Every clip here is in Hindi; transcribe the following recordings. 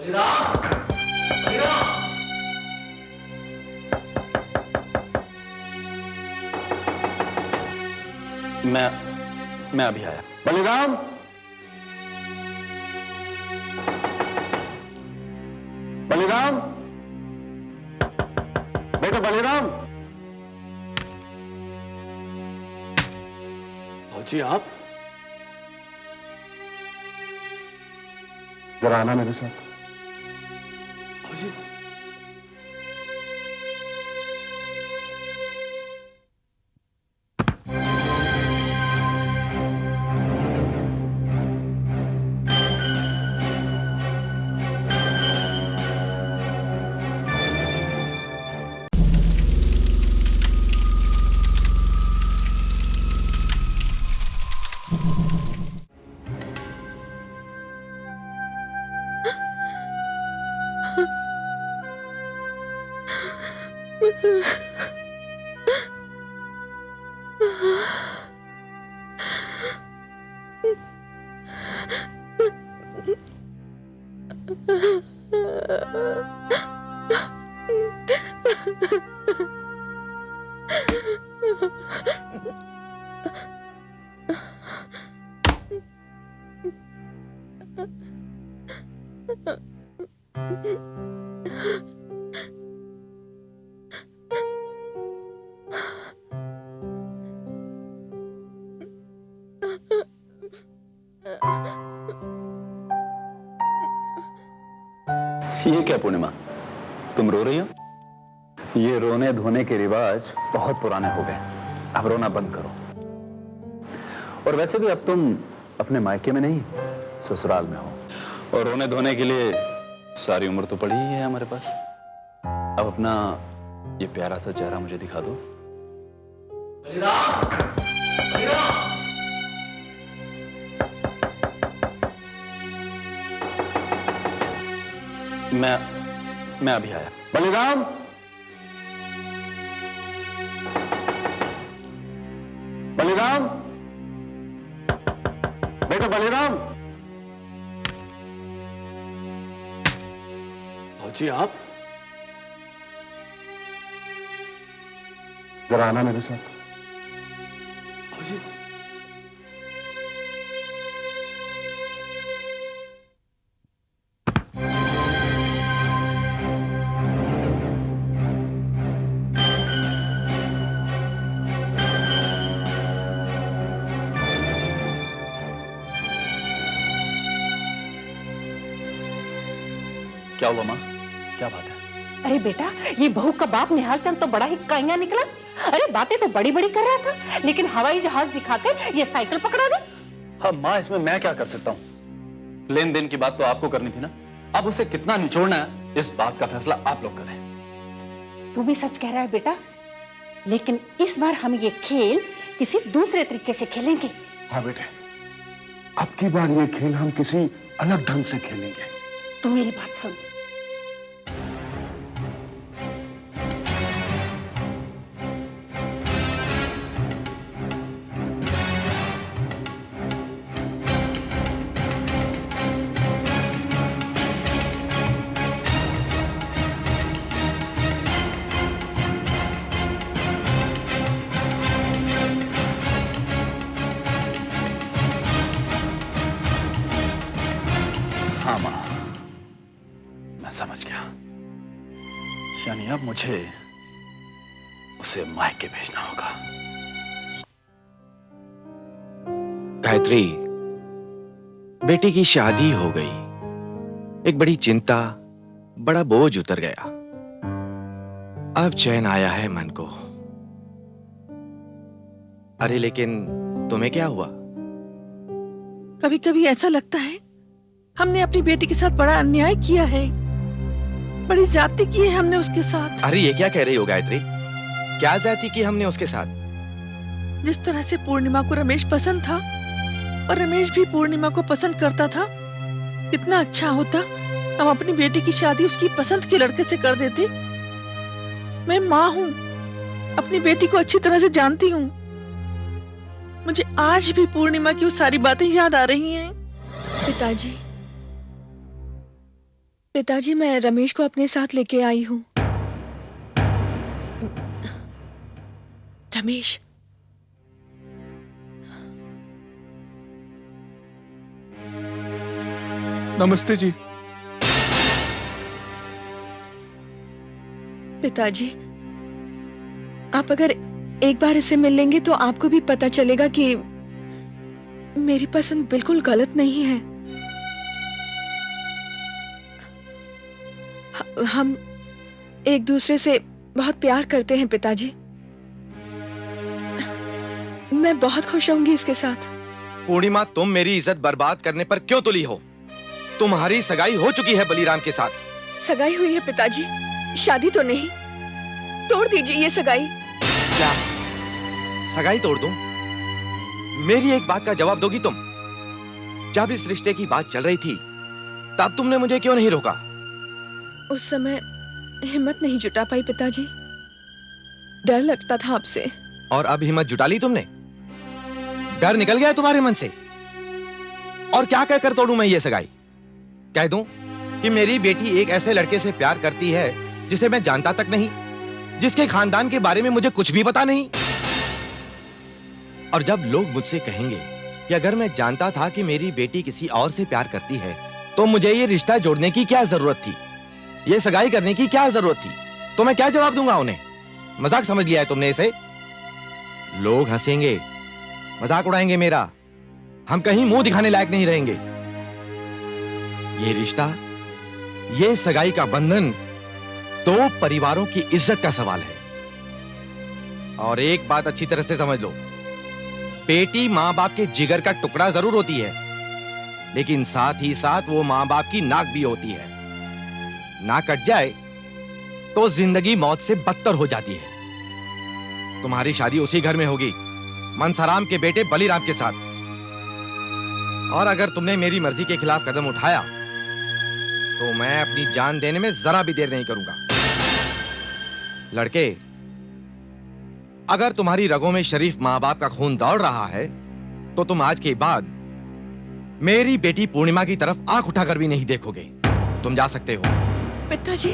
बलिराम, बलिराम। मैं अभी आया। बलिराम, बलिराम, बेटा बलिराम। फौजी आप? जरा आना मेरे साथ। फौजी ये क्या पूर्णिमा, तुम रो रही हो? ये रोने धोने के रिवाज बहुत पुराने हो गए, अब रोना बंद करो। और वैसे भी अब तुम अपने मायके में नहीं, ससुराल में हो, और रोने धोने के लिए सारी उम्र तो पड़ी ही है हमारे पास। अब अपना ये प्यारा सा चेहरा मुझे दिखा दो। बलिराम, बलिराम। मैं अभी आया। बलिराम, बलिराम, बेटा बलिराम। फौजी आप? जरा आना मेरे साथ। फौजी क्या हुआ माँ, क्या बात है? अरे बेटा, ये बहू का बाप निहाल चंद तो बड़ा ही काइया निकला। अरे बातें तो बड़ी बड़ी कर रहा था, लेकिन हवाई जहाज दिखाकर ये साइकिल पकड़ा दी। हाँ माँ, इसमें मैं क्या कर सकता हूँ? लेन देन की बात तो आपको करनी थी ना। अब उसे कितना निचोड़ना है, इस बात का फैसला आप लोग करें। तू भी सच कह रहा है बेटा, लेकिन इस बार हम ये खेल किसी दूसरे तरीके से खेलेंगे। हाँ बेटे, अब की बार ये खेल हम किसी अलग ढंग से खेलेंगे। तू मेरी बात सुन। हाँ माँ, मैं समझ गया। यानी अब मुझे उसे मायके भेजना होगा। गायत्री, बेटी की शादी हो गई, एक बड़ी चिंता, बड़ा बोझ उतर गया। अब चैन आया है मन को। अरे लेकिन तुम्हें क्या हुआ? कभी कभी ऐसा लगता है हमने अपनी बेटी के साथ बड़ा अन्याय किया है, बड़ी ज्यादती की है हमने उसके साथ। अरे ये क्या कह रही हो गायत्री? क्या ज्यादती की हमने उसके साथ? जिस तरह से पूर्णिमा को रमेश पसंद था और रमेश भी पूर्णिमा को पसंद करता था, कितना अच्छा होता हम अपनी बेटी की शादी उसकी पसंद के लड़के से कर देते। मैं माँ हूँ, अपनी बेटी को अच्छी तरह से जानती हूँ। मुझे आज भी पूर्णिमा की वो सारी बातें याद आ रही हैं। पिताजी, पिताजी, मैं रमेश को अपने साथ लेके आई हूँ। रमेश, नमस्ते जी। पिताजी, आप अगर एक बार इससे मिल लेंगे तो आपको भी पता चलेगा कि मेरी पसंद बिल्कुल गलत नहीं है। हम एक दूसरे से बहुत प्यार करते हैं पिताजी। मैं बहुत खुश होंगी इसके साथ। पूर्णिमा, तुम मेरी इज्जत बर्बाद करने पर क्यों तुली हो? तुम्हारी सगाई हो चुकी है बलीराम के साथ। सगाई हुई है पिताजी, शादी तो नहीं। तोड़ दीजिए ये सगाई। क्या सगाई तोड़ दूं? मेरी एक बात का जवाब दोगी तुम? जब इस रिश्ते की बात चल रही थी तब तुमने मुझे क्यों नहीं रोका? उस समय हिम्मत नहीं जुटा पाई पिताजी, डर लगता था आपसे। और अब हिम्मत जुटा ली तुमने? डर निकल गया तुम्हारे मन से? और क्या कहकर तोड़ूं मैं ये सगाई? कह दूं कि मेरी बेटी एक ऐसे लड़के से प्यार करती है जिसे मैं जानता तक नहीं, जिसके खानदान के बारे में मुझे कुछ भी पता नहीं। और जब लोग मुझसे कहेंगे कि अगर मैं जानता था कि मेरी बेटी किसी और से प्यार करती है तो मुझे ये रिश्ता जोड़ने की क्या जरूरत थी, ये सगाई करने की क्या जरूरत थी, तो मैं क्या जवाब दूंगा उन्हें? मजाक समझ लिया है तुमने इसे? लोग हंसेंगे, मजाक उड़ाएंगे मेरा, हम कहीं मुंह दिखाने लायक नहीं रहेंगे। ये रिश्ता, ये सगाई का बंधन दो परिवारों की इज्जत का सवाल है। और एक बात अच्छी तरह से समझ लो, बेटी मां बाप के जिगर का टुकड़ा जरूर होती है, लेकिन साथ ही साथ वो मां बाप की नाक भी होती है। नाक कट जाए तो जिंदगी मौत से बदतर हो जाती है। तुम्हारी शादी उसी घर में होगी, मनसाराम के बेटे बलीराम के साथ। और अगर तुमने मेरी मर्जी के खिलाफ कदम उठाया तो मैं अपनी जान देने में जरा भी देर नहीं करूंगा। लड़के, अगर तुम्हारी रगों में शरीफ मां बाप का खून दौड़ रहा है तो तुम आज के बाद मेरी बेटी पूर्णिमा की तरफ आंख उठाकर भी नहीं देखोगे। तुम जा सकते हो। पिताजी,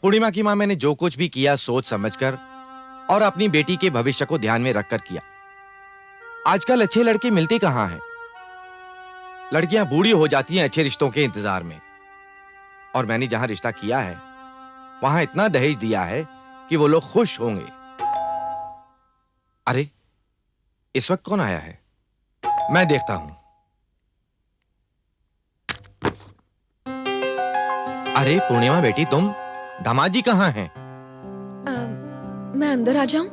पूर्णिमा की मां, मैंने जो कुछ भी किया सोच समझकर और अपनी बेटी के भविष्य को ध्यान में रखकर किया। आजकल अच्छे लड़के मिलते कहां हैं? लड़कियां बूढ़ी हो जाती हैं अच्छे रिश्तों के इंतजार में। और मैंने जहां रिश्ता किया है वहां इतना दहेज दिया है कि वो लोग खुश होंगे। अरे, इस वक्त कौन आया है? मैं देखता हूं। अरे पूर्णिमा बेटी, तुम? दामाद जी कहां हैं? मैं अंदर आ जाऊं?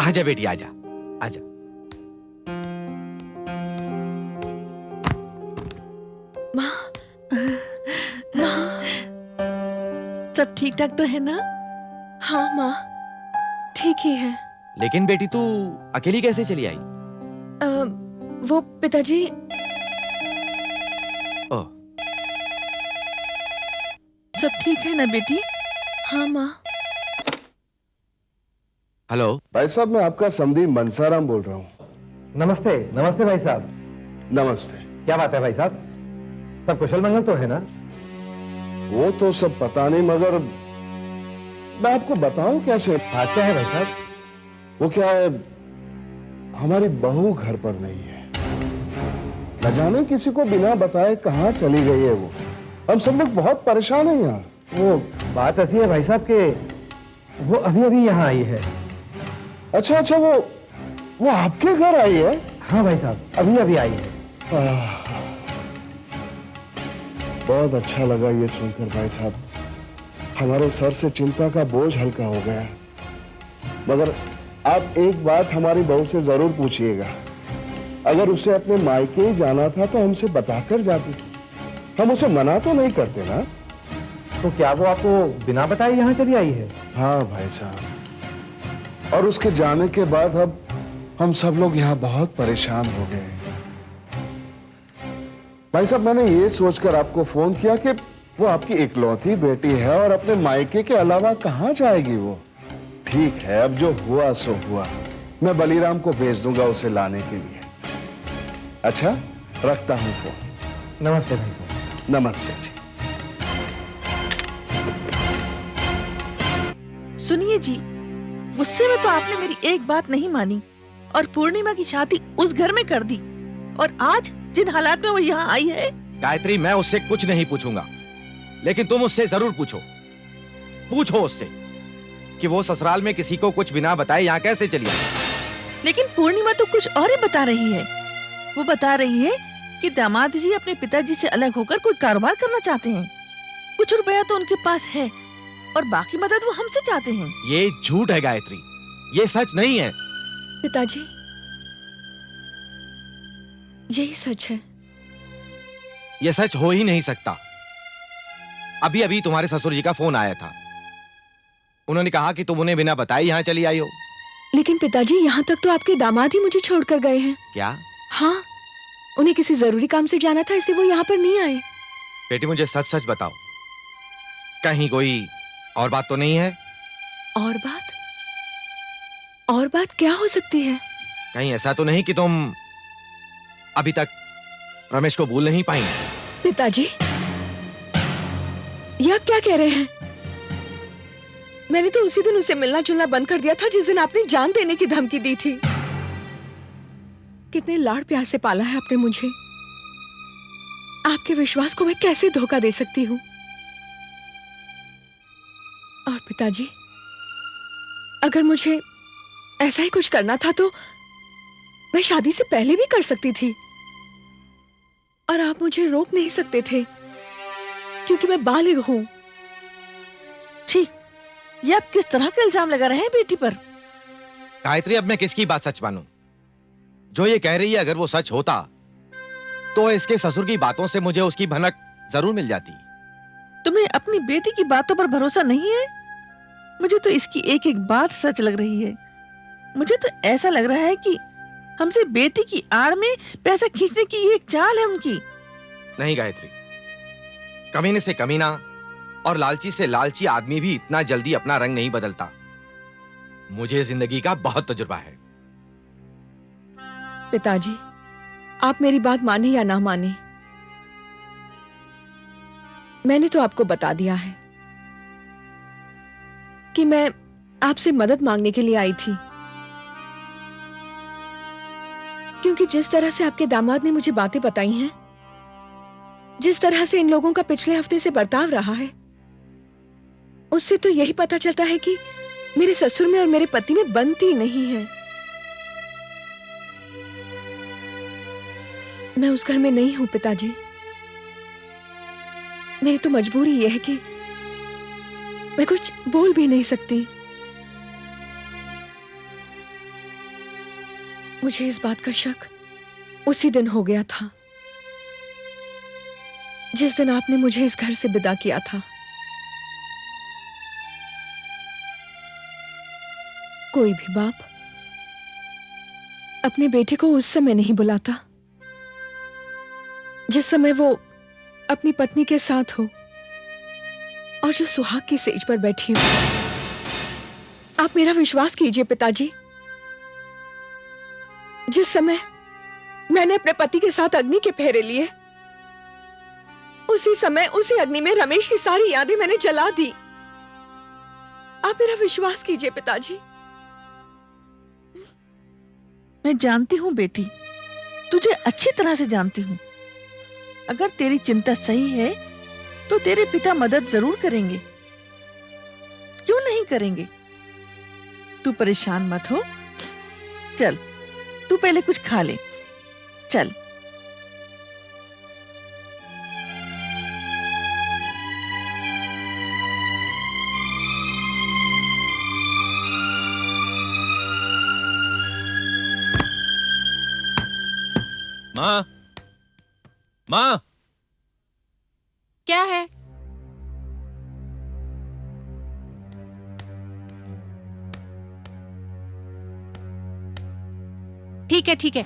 आजा बेटी, आजा आजा। माँ, सब ठीक ठाक तो है ना? हाँ माँ, ठीक ही है। लेकिन बेटी, तू अकेली कैसे चली आई? वो पिताजी, ओह, सब ठीक है ना बेटी? हाँ माँ। हेलो भाई साहब, मैं आपका समधी मनसाराम बोल रहा हूँ। नमस्ते। नमस्ते भाई साहब। नमस्ते। क्या बात है भाई साहब, सब कुशल मंगल तो है ना? वो तो सब पता नहीं, मगर मैं आपको बताऊं कैसे? बात क्या है भाई साहब? वो क्या है, हमारी बहू घर पर नहीं है। न जाने किसी को बिना बताए कहाँ चली गई है वो। हम सब लोग बहुत परेशान हैं यहाँ। वो बात ऐसी है भाई साहब के वो अभी अभी यहाँ आई है। अच्छा अच्छा, वो आपके घर आई है? हाँ भाई साहब, अभी अभी आई है। बहुत अच्छा लगा ये सुनकर भाई साहब। हमारे सर से चिंता का बोझ हल्का हो गया। मगर आप एक बात हमारी बहू से जरूर पूछिएगा। अगर उसे अपने मायके ही जाना था तो हमसे बताकर जाती। हम उसे मना तो नहीं करते ना। तो क्या वो आपको बिना बताए यहाँ चली आई है? हाँ भाई साहब, और उसके जाने के बाद अब हम सब लोग यहाँ बहुत परेशान हो गए। भाई साहब, मैंने ये सोचकर आपको फोन किया कि वो आपकी इकलौती बेटी है और अपने मायके के अलावा कहाँ जाएगी वो। ठीक है, अब जो हुआ सो हुआ। मैं बलीराम को भेज दूंगा उसे लाने के लिए। अच्छा, रखता हूं फोन। नमस्ते भाई साहब। नमस्ते जी। सुनिए जी, गुस्से में तो आपने मेरी एक बात नहीं मानी और पूर्णिमा की शादी उस घर में कर दी, और आज जिन हालात में वो यहाँ आई है। गायत्री, मैं उससे कुछ नहीं पूछूंगा, लेकिन तुम उससे जरूर पूछो उससे कि वो ससुराल में किसी को कुछ बिना बताए यहाँ कैसे चली आई। लेकिन पूर्णिमा तो कुछ और ही बता रही है। वो बता रही है कि दामाद जी अपने पिताजी से अलग होकर कोई कारोबार करना चाहते हैं। कुछ रुपया तो उनके पास है और बाकी मदद वो हमसे चाहते हैं। ये झूठ है गायत्री, ये सच नहीं है। पिताजी, यही सच है। ये सच हो ही नहीं सकता। अभी अभी तुम्हारे ससुर जी का फोन आया था। उन्होंने कहा कि तुम उन्हें बिना बताए यहाँ चली आई हो। लेकिन पिताजी, यहाँ तक तो आपके दामाद ही मुझे छोड़कर गए हैं। क्या? हाँ, उन्हें किसी जरूरी काम से जाना था, इसलिए वो यहाँ पर नहीं आए। बेटी, मुझे सच सच बताओ, कहीं कोई और बात तो नहीं है? और बात? और बात क्या हो सकती है? कहीं ऐसा तो नहीं कि तुम अभी तक रमेश को भूल नहीं पाई? पिताजी, ये आप क्या कह रहे हैं? मैंने तो उसी दिन उसे मिलना जुलना बंद कर दिया था जिस दिन आपने जान देने की धमकी दी थी। कितने लाड़ प्यार से पाला है आपने मुझे। आपके विश्वास को मैं कैसे धोखा दे सकती हूँ? और पिताजी, अगर मुझे ऐसा ही कुछ करना था तो मैं शादी से पहले भी कर सकती थी, और आप मुझे रोक नहीं सकते थे क्योंकि मैं बालिग हूं। छी, ये आप किस तरह का इल्जाम लगा रहे हैं बेटी पर? गायत्री, अब मैं किसकी बात सच मानूं? जो ये कह रही है अगर वो सच होता तो इसके ससुर की बातों से मुझे उसकी भनक जरूर मिल जाती। तुम्हें अपनी बेटी की बातों पर भरोसा नहीं है? मुझे तो इसकी एक एक बात सच लग रही है। मुझे तो ऐसा लग रहा है कि हमसे बेटी की आड़ में पैसा खींचने की ये एक चाल है उनकी। नहीं गायत्री, कमीने से कमीना और लालची से लालची आदमी भी इतना जल्दी अपना रंग नहीं बदलता। मुझे जिंदगी का बहुत तजुर्बा है। पिताजी, आप मेरी बात माने या ना माने, मैंने तो आपको बता दिया है कि मैं आपसे मदद मांगने के लिए आई थी, क्योंकि जिस तरह से आपके दामाद ने मुझे बातें बताई हैं, जिस तरह से इन लोगों का पिछले हफ्ते से बर्ताव रहा है, उससे तो यही पता चलता है कि मेरे ससुर में और मेरे पति में बनती नहीं है। मैं उस घर में नहीं हूं पिताजी। मेरी तो मजबूरी यह है कि मैं कुछ बोल भी नहीं सकती। मुझे इस बात का शक उसी दिन हो गया था जिस दिन आपने मुझे इस घर से विदा किया था। कोई भी बाप अपने बेटे को उस समय नहीं बुलाता जिस समय वो अपनी पत्नी के साथ हो और जो सुहाग की सेज पर बैठी हो। आप मेरा विश्वास कीजिए पिताजी, जिस समय मैंने अपने पति के साथ अग्नि के फेरे लिए, उसी समय उसी अग्नि में रमेश की सारी यादें मैंने जला दी। आप मेरा विश्वास कीजिए पिताजी। मैं जानती हूँ बेटी, तुझे अच्छी तरह से जानती हूँ। अगर तेरी चिंता सही है तो तेरे पिता मदद जरूर करेंगे, क्यों नहीं करेंगे। तू परेशान मत हो। चल, तू पहले कुछ खा ले। चल। माँ, माँ, क्या है? ठीक है ठीक है।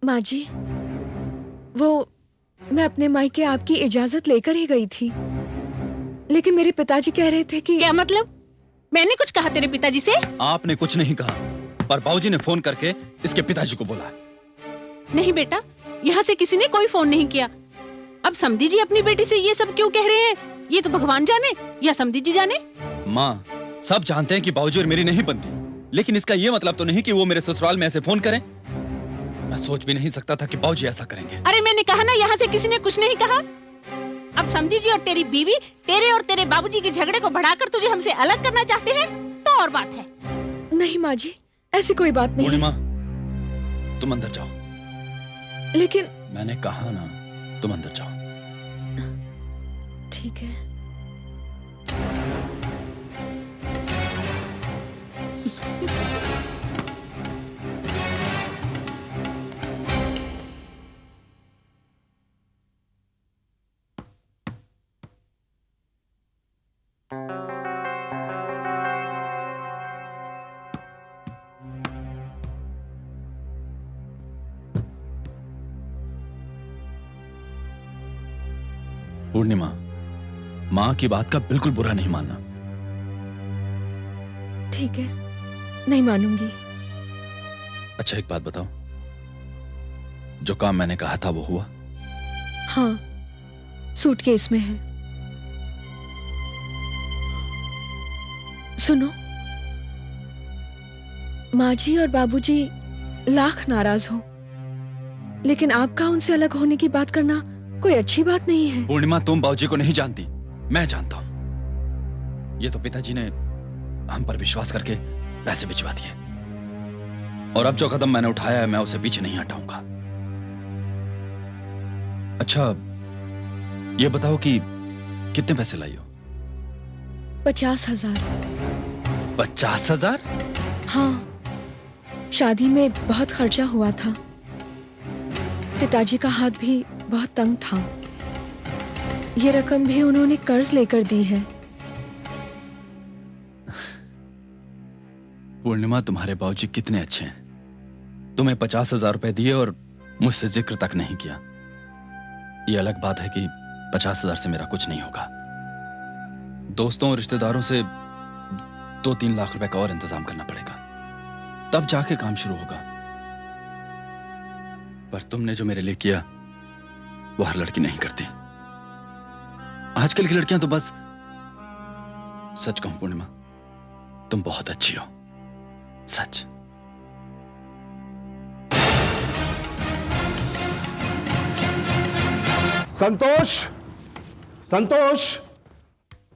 माँ जी, वो मैं अपने मायके आपकी इजाजत लेकर ही गई थी, लेकिन मेरे पिताजी कह रहे थे कि क्या मतलब? मैंने कुछ कहा तेरे पिताजी से? आपने कुछ नहीं कहा, पर बाबूजी ने फोन करके इसके पिताजी को बोला। नहीं बेटा, यहाँ से किसी ने कोई फोन नहीं किया। अब समधी जी अपनी बेटी से ये सब क्यों कह रहे हैं? ये तो भगवान जाने या समधी जी जाने। माँ, सब जानते हैं कि बाबूजी और मेरी नहीं बनती, लेकिन इसका ये मतलब तो नहीं कि वो मेरे ससुराल में ऐसे फोन करें। मैं सोच भी नहीं सकता था कि बाबूजी ऐसा करेंगे। अरे मैंने कहा ना, यहाँ से किसी ने कुछ नहीं कहा। अब समधी जी और तेरी बीवी तेरे और तेरे बाबूजी के झगड़े को बढ़ाकर तुझे हमसे अलग करना चाहते हैं तो और बात है। नहीं माँ जी, ऐसी कोई बात नहीं। पूर्णिमा, तुम अंदर जाओ। लेकिन मैंने कहा ना, तुम अंदर जाओ। ठीक है। पूर्णिमा, माँ की बात का बिल्कुल बुरा नहीं मानना। ठीक है, नहीं मानूंगी। अच्छा एक बात बताओ, जो काम मैंने कहा था वो हुआ? हाँ, सूटकेस में है। सुनो, माँ जी और बाबूजी लाख नाराज हो, लेकिन आपका उनसे अलग होने की बात करना कोई अच्छी बात नहीं है। पूर्णिमा, तुम बाबूजी को नहीं जानती, मैं जानता हूं। ये तो पिताजी ने हम पर विश्वास करके पैसे भिजवा दिए, और अब जो कदम मैंने उठाया है मैं उसे पीछे नहीं हटाऊंगा। अच्छा ये बताओ कि कितने पैसे लाई हो? 50,000। 50,000? हाँ, शादी में बहुत खर्चा हुआ था। पिताजी का हाथ भी बहुत तंग था। ये रकम भी उन्होंने कर्ज लेकर दी है। पूर्णिमा, तुम्हारे बाबूजी कितने अच्छे हैं। तुम्हें 50,000 रुपए दिए और मुझसे जिक्र तक नहीं किया। ये अलग बात है कि 50,000 से मेरा कुछ नहीं होगा। दोस्तों और रिश्तेदारों से 2-3 लाख रुपए का और इंतजाम करना पड़ेगा, तब जाके काम शुरू होगा। पर तुमने जो मेरे लिए किया वो हर लड़की नहीं करती। आजकल की लड़कियां तो बस, सच कहूं पूर्णिमा, तुम बहुत अच्छी हो, सच। संतोष, संतोष,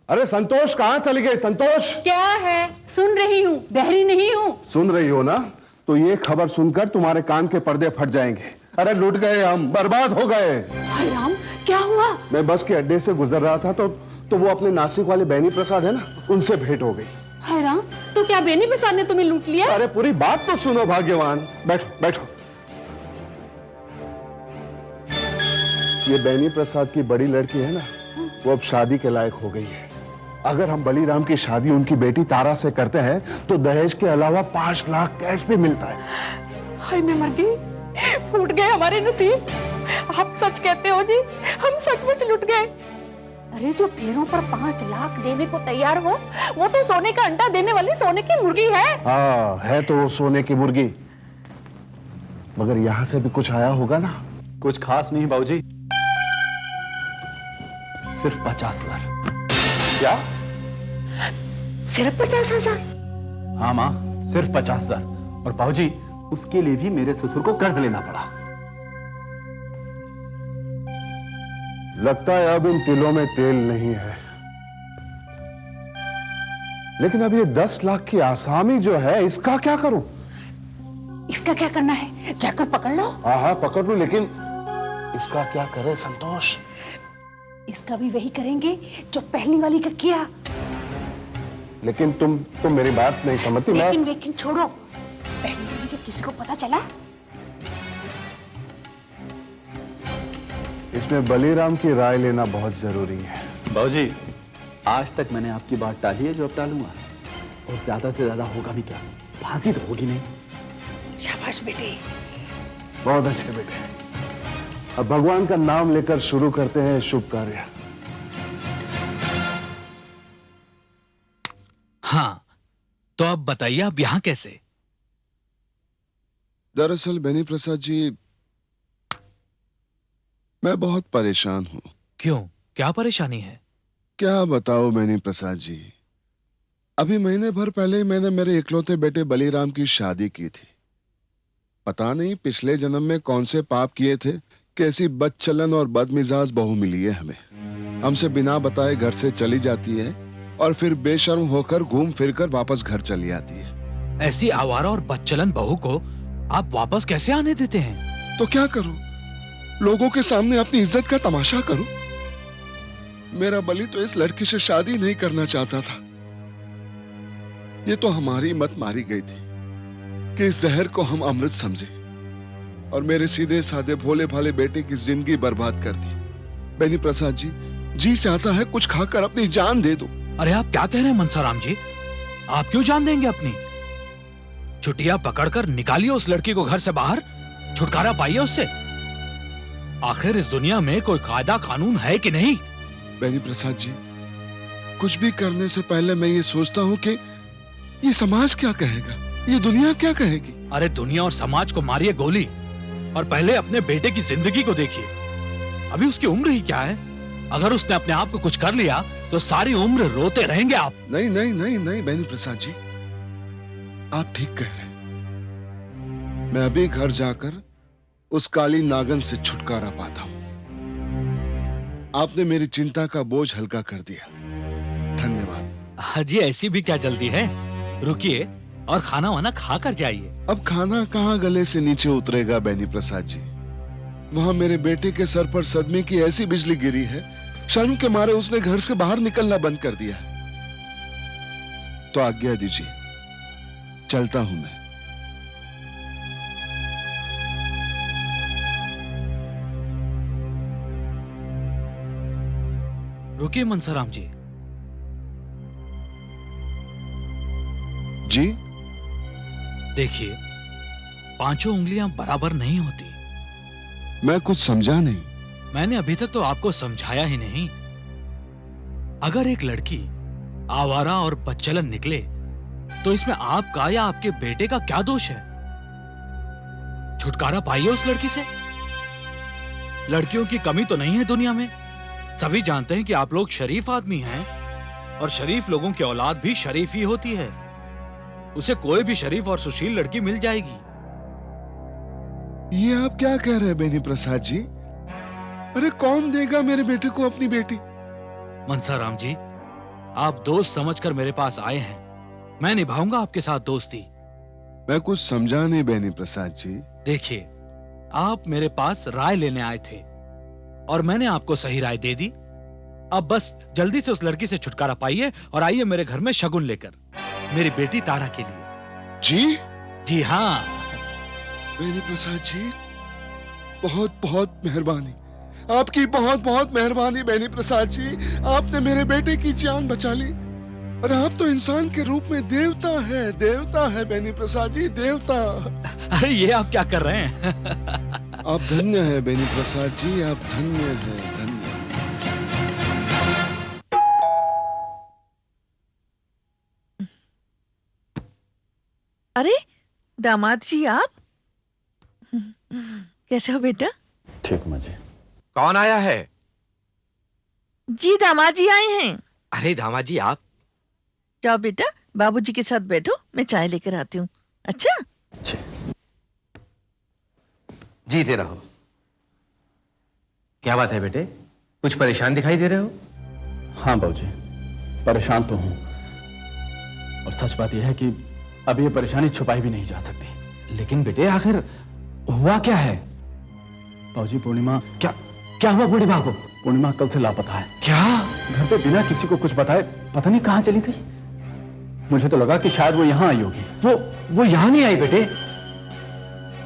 अरे संतोष, कहां चली गई? संतोष, क्या है? सुन रही हूँ, बहरी नहीं हूँ। सुन रही हो ना? तो ये खबर सुनकर तुम्हारे कान के पर्दे फट जाएंगे। अरे लुट गए हम, बर्बाद हो गए। हाय राम, क्या हुआ? मैं बस के अड्डे से गुजर रहा था तो वो अपने नासिक वाले बेनी प्रसाद है ना, उनसे भेंट हो गई। हाय राम, तो क्या बेनी प्रसाद ने तुम्हें लूट लिया? अरे पूरी बात तो सुनो भाग्यवान। बैठो बैठो। ये बेनी प्रसाद की बड़ी लड़की है ना, वो अब शादी के लायक हो गई है। अगर हम बलीराम की शादी उनकी बेटी तारा से करते हैं तो दहेज के अलावा 5 लाख कैश भी मिलता है। हाय मैं मर गई, फूट गए हमारे नसीब। आप सच कहते हो जी, हम सचमुच लुट गए। अरे जो पैरों पर 5 लाख देने को तैयार हो, वो तो सोने का अंडा देने वाली सोने की मुर्गी है। हाँ, है तो वो सोने की मुर्गी, मगर यहां से भी कुछ आया होगा ना? कुछ खास नहीं बाबूजी, सिर्फ 50,000। क्या? सिर्फ 50,000? हाँ माँ, सिर्फ 50,000। और बाबूजी, उसके लिए भी मेरे ससुर को कर्ज लेना पड़ा। लगता है अब इन तिलों में तेल नहीं है। लेकिन अब ये 10 लाख की आसामी जो है, इसका क्या करूं? इसका क्या करना है? जाकर पकड़ लो। हाँ हाँ पकड़ लूं, लेकिन इसका क्या करे संतोष? इसका भी वही करेंगे जो पहली वाली का किया। लेकिन तुम मेरी बात नहीं समझती। लेकिन छोड़ो, पहली वाली का किसी को पता चला? इसमें बलीराम की राय लेना बहुत जरूरी है। बाबूजी, आज तक मैंने आपकी बात टाली है जो अब टालूंगा, और ज्यादा से ज्यादा होगा भी क्या, फांसी तो होगी नहीं। शाबाश बेटे। बहुत अच्छे बेटे। अब भगवान का नाम लेकर शुरू करते हैं शुभ कार्य। हाँ, तो अब बताइए आप यहाँ कैसे? दरअसल बेनी प्रसाद जी, मैं बहुत परेशान हूं। क्यों, क्या परेशानी है? क्या बताओ बेनी प्रसाद जी, अभी महीने भर पहले ही मैंने मेरे इकलौते बेटे बलीराम की शादी की थी। पता नहीं पिछले जन्म में कौन से पाप किए थे, कैसी बदचलन और बदमिजाज बहू मिली है हमें। हमसे बिना बताए घर से चली जाती है और फिर बेशर्म होकर घूम फिरकर वापस घर चली आती है। ऐसी आवारा और बदचलन बहू को आप वापस कैसे आने देते हैं? तो क्या करूं, लोगों के सामने अपनी इज्जत का तमाशा करूं? मेरा बली तो इस लड़की से शादी नहीं करना चाहता था। ये तो हमारी मत मारी गई थी कि इस जहर को हम अमृत समझे और मेरे सीधे साधे भोले भाले बेटे की जिंदगी बर्बाद कर दी। बेनी प्रसाद जी, जी चाहता है कुछ खाकर अपनी जान दे दो। अरे आप क्या कह रहे हैं मनसाराम जी? आप क्यों जान देंगे अपनी? छुट्टियां पकड़कर निकालिए उस लड़की को घर से बाहर, छुटकारा पाइए उससे। आखिर इस दुनिया में कोई कायदा कानून है कि नहीं? बेनी प्रसाद जी, कुछ भी करने से पहले मैं ये सोचता हूँ कि ये समाज क्या कहेगा, ये दुनिया क्या कहेगी। अरे दुनिया और समाज को मारिए गोली और पहले अपने बेटे की जिंदगी को देखिए। अभी उसकी उम्र ही क्या है? अगर उसने अपने आप को कुछ कर लिया तो सारी उम्र रोते रहेंगे आप। नहीं नहीं नहीं नहीं बेनी प्रसाद जी, आप ठीक कह रहे हैं। मैं अभी घर जाकर उस काली नागन से छुटकारा पाता हूं। आपने मेरी चिंता का बोझ हल्का कर दिया, धन्यवाद। हाँ जी, ऐसी भी क्या जल्दी है? रुकिए और खाना वाना खा कर जाइए। अब खाना कहाँ गले से नीचे उतरेगा बेनी प्रसाद जी। वहां मेरे बेटे के सर पर सदमे की ऐसी बिजली गिरी है, शर्म के मारे उसने घर से बाहर निकलना बंद कर दिया। तो आज्ञा दीजिए, चलता हूं मैं। रुकिए मनसाराम जी। जी? देखिए, पांचों उंगलियां बराबर नहीं होती। मैं कुछ समझा नहीं। मैंने अभी तक तो आपको समझाया ही नहीं। अगर एक लड़की आवारा और बदचलन निकले तो इसमें आपका या आपके बेटे का क्या दोष है? छुटकारा पाइए उस लड़की से। लड़कियों की कमी तो नहीं है दुनिया में। सभी जानते हैं कि आप लोग शरीफ आदमी हैं और शरीफ लोगों की औलाद भी शरीफ ही होती है। उसे कोई भी शरीफ और सुशील लड़की मिल जाएगी। ये आप क्या कह रहे हैं बेनी प्रसाद जी? अरे कौन देगा मेरे बेटे को अपनी बेटी? मनसाराम जी, आप दोस्त समझकर मेरे पास आए हैं, मैं निभाऊंगा आपके साथ दोस्ती। मैं कुछ समझा नहीं बेनी प्रसाद जी। देखिए, आप मेरे पास राय लेने आए थे और मैंने आपको सही राय दे दी। अब बस जल्दी से उस लड़की से छुटकारा पाइए और आइए मेरे घर में शगुन लेकर, मेरी बेटी तारा के लिए। जी? जी हाँ। बेनी प्रसाद जी, बहुत बहुत मेहरबानी, आपकी बहुत बहुत मेहरबानी बेनी प्रसाद जी। आपने मेरे बेटे की जान बचा ली और आप तो इंसान के रूप में देवता है, देवता है बेनी प्रसाद जी, देवता। अरे ये आप क्या कर रहे हैं? आप धन्य है बेनी प्रसाद जी, आप धन्य है, धन्य। अरे दामाद जी, आप कैसे हो बेटा? ठीक मुझे। कौन आया है? जी दामाद जी आए हैं। अरे दामाद जी, आप जाओ बेटा, बाबूजी के साथ बैठो, मैं चाय लेकर आती हूँ। अच्छा? जीते रहो। क्या बात है बेटे, कुछ परेशान दिखाई दे रहे हो? हाँ बाबूजी, परेशान तो हूं और सच बात यह है कि अब ये परेशानी छुपाई भी नहीं जा सकती। लेकिन बेटे आखिर हुआ क्या है? बाबूजी, पूर्णिमा क्या हुआ पूर्णिमा को? पूर्णिमा कल से लापता है। क्या? घर पे बिना किसी को कुछ बताए पता नहीं कहाँ चली गई। मुझे तो लगा कि शायद वो यहाँ आई होगी। वो यहाँ नहीं आई बेटे।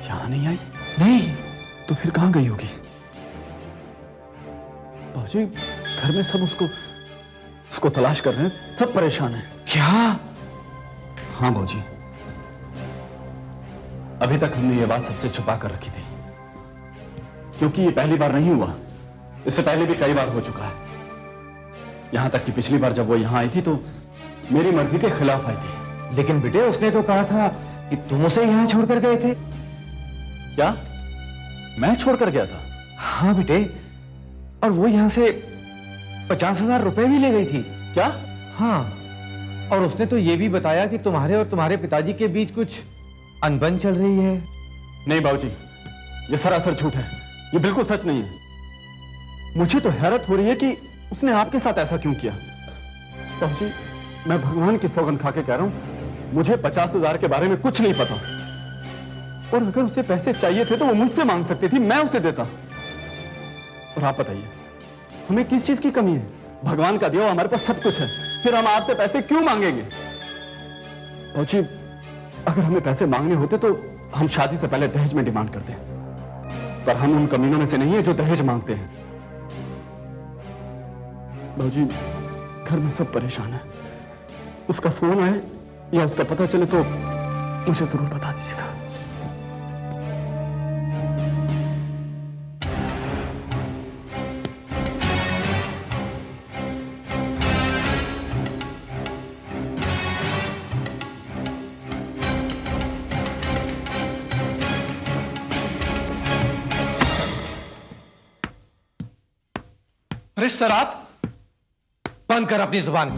यहाँ नहीं आई? नहीं। तो फिर कहाँ गई होगी? बाबूजी, घर में सब उसको तलाश कर रहे हैं, सब परेशान हैं। क्या? हाँ बाबूजी, अभी तक हमने ये बात सबसे छुपा कर रखी थी, क्योंकि ये पहली बार नहीं हुआ, इससे पहले भी कई बार हो चुका है। यहां तक कि पिछली बार जब वो यहां आई थी तो मेरी मर्जी के खिलाफ आई थी। लेकिन बेटे उसने तो कहा था कि तुम उसे यहाँ छोड़कर गए थे। क्या मैं छोड़कर गया था? हाँ बेटे, और वो यहाँ से 50,000 रुपए भी ले गई थी। क्या? हाँ, और उसने तो ये भी बताया कि तुम्हारे और तुम्हारे पिताजी के बीच कुछ अनबन चल रही है। नहीं बाबूजी, ये सरासर झूठ है, ये बिल्कुल सच नहीं है। मुझे तो हैरत हो रही है कि उसने आपके साथ ऐसा क्यों किया। बाबूजी, मैं भगवान की सौगंध खा के कह रहा हूं, मुझे 50,000 के बारे में कुछ नहीं पता। और अगर उसे पैसे चाहिए थे तो वो मुझसे मांग सकती थी, मैं उसे देता। और आप बताइए, हमें किस चीज की कमी है? भगवान का दिया हुआ हमारे पास सब कुछ है, फिर हम आपसे पैसे क्यों मांगेंगे? बाबूजी, अगर हमें पैसे मांगने होते तो हम शादी से पहले दहेज में डिमांड करते हैं, पर हम उन कमीनों में से नहीं है जो दहेज मांगते हैं। बाबूजी, घर में सब परेशान है। उसका फोन आए या उसका पता चले तो मुझे जरूर बता दीजिएगा। अरे सर, आप बंद कर अपनी जुबान।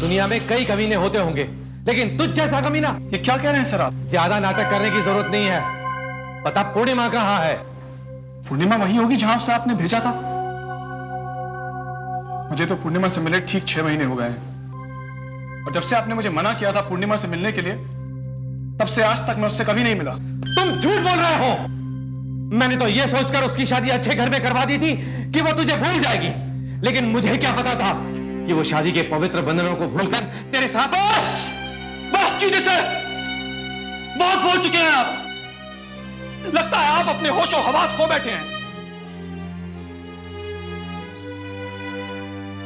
दुनिया में कई कमीने होते होंगे, लेकिन तुझ जैसा कमीना। ये क्या कह रहे हैं सर आप? ज्यादा नाटक करने की जरूरत नहीं है। बता, पूर्णिमा कहाँ है? पूर्णिमा वही होगी जहां उसे आपने भेजा था। मुझे तो पूर्णिमा से मिले ठीक 6 महीने हो गए हैं, और जब से आपने मुझे मना किया था पूर्णिमा से मिलने के लिए, तब से आज तक मैं उससे कभी नहीं मिला। तुम झूठ बोल रहे हो। मैंने तो यह सोचकर उसकी शादी अच्छे घर में करवा दी थी कि वो तुझे भूल जाएगी, लेकिन मुझे क्या पता था कि वो शादी के पवित्र बंधनों को भूलकर तेरे साथ। बस कीजिए सर, बहुत बोल चुके हैं आप। लगता है आप अपने होशो हवास खो बैठे हैं।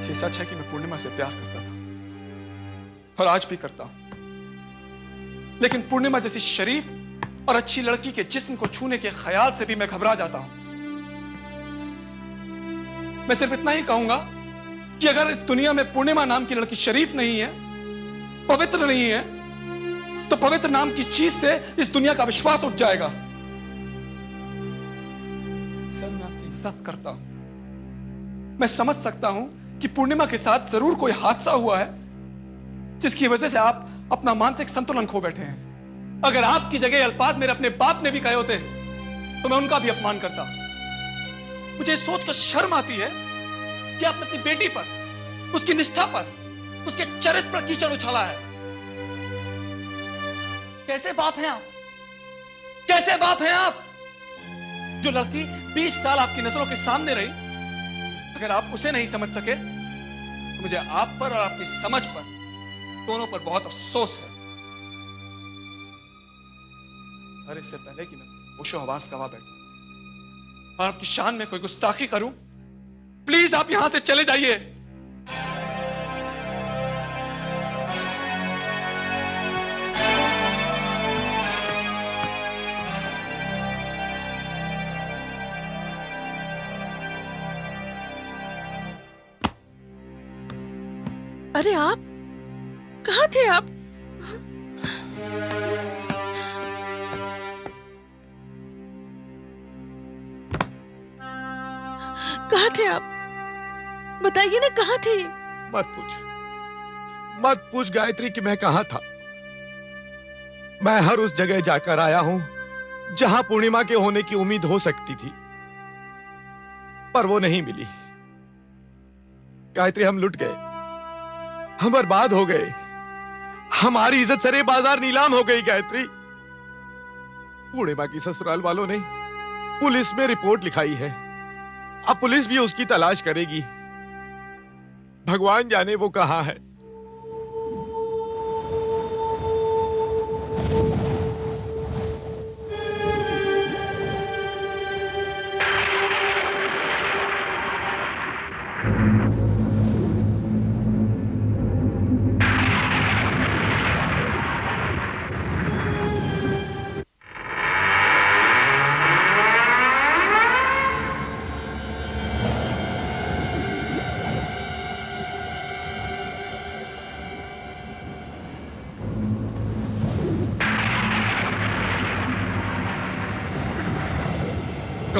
ये सच है कि मैं पूर्णिमा से प्यार करता था, और आज भी करता हूं, लेकिन पूर्णिमा जैसी शरीफ और अच्छी लड़की के जिस्म को छूने के ख्याल से भी मैं घबरा जाता हूं। मैं सिर्फ इतना ही कहूंगा कि अगर इस दुनिया में पूर्णिमा नाम की लड़की शरीफ नहीं है, पवित्र नहीं है, तो पवित्र नाम की चीज से इस दुनिया का विश्वास उठ जाएगा। सर, मैं आपकी इज्जत करता हूं। मैं समझ सकता हूं कि पूर्णिमा के साथ जरूर कोई हादसा हुआ है जिसकी वजह से आप अपना मानसिक संतुलन खो बैठे हैं। अगर आपकी जगह अल्फाज मेरे अपने बाप ने भी कहे होते तो मैं उनका भी अपमान करता। मुझे सोचकर शर्म आती है कि आपने अपनी बेटी पर, उसकी निष्ठा पर, उसके चरित्र पर कीचड़ उछाला है। कैसे बाप हैं आप? कैसे बाप हैं आप? जो लड़की 20 साल आपकी नजरों के सामने रही, अगर आप उसे नहीं समझ सके तो मुझे आप पर और आपकी समझ पर, दोनों पर बहुत अफसोस है। सर, इससे पहले कि मैं होशो हवास गवा बैठूं और आपकी शान में कोई गुस्ताखी करूं, प्लीज आप यहां से चले जाइए। अरे आप कहाँ थे? आप कहाँ थे? आप बताइए ना, कहाँ थे? मत पूछ गायत्री कि मैं कहां था। मैं हर उस जगह जाकर आया हूं जहां पूर्णिमा के होने की उम्मीद हो सकती थी, पर वो नहीं मिली। गायत्री, हम लुट गए, हम बर्बाद हो गए, हमारी इज्जत सरे बाजार नीलाम हो गई। गायत्री, पूर्णिमा की ससुराल वालों ने पुलिस में रिपोर्ट लिखाई है, अब पुलिस भी उसकी तलाश करेगी। भगवान जाने वो कहां है।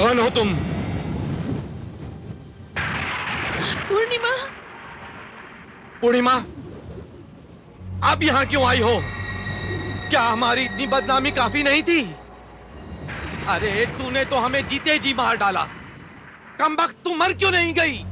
कौन हो तुम? पूर्णिमा, पूर्णिमा, आप यहां क्यों आई हो? क्या हमारी इतनी बदनामी काफी नहीं थी? अरे तूने तो हमें जीते जी मार डाला। कमबख्त, तू मर क्यों नहीं गई?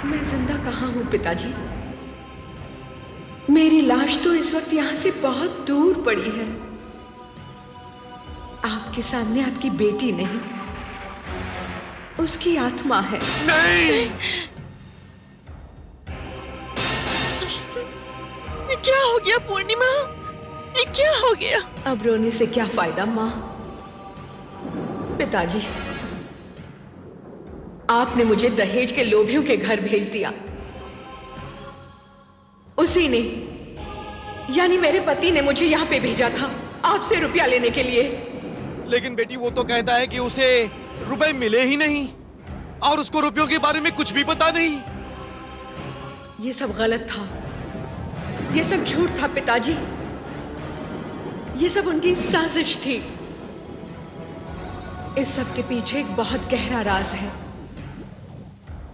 मैं जिंदा कहाँ हूँ पिताजी? मेरी लाश तो इस वक्त यहाँ से बहुत दूर पड़ी है। आपके सामने आपकी बेटी नहीं, उसकी आत्मा है। नहीं, ये क्या हो गया पूर्णिमा? ये क्या हो गया? अब रोने से क्या फायदा माँ? पिताजी, आपने मुझे दहेज के लोभियों के घर भेज दिया। उसी ने, यानी मेरे पति ने मुझे यहां पे भेजा था आपसे रुपया लेने के लिए। लेकिन बेटी वो तो कहता है कि उसे रुपए मिले ही नहीं और उसको रुपयों के बारे में कुछ भी पता नहीं। ये सब गलत था, ये सब झूठ था पिताजी, ये सब उनकी साजिश थी। इस सब के पीछे एक बहुत गहरा राज है।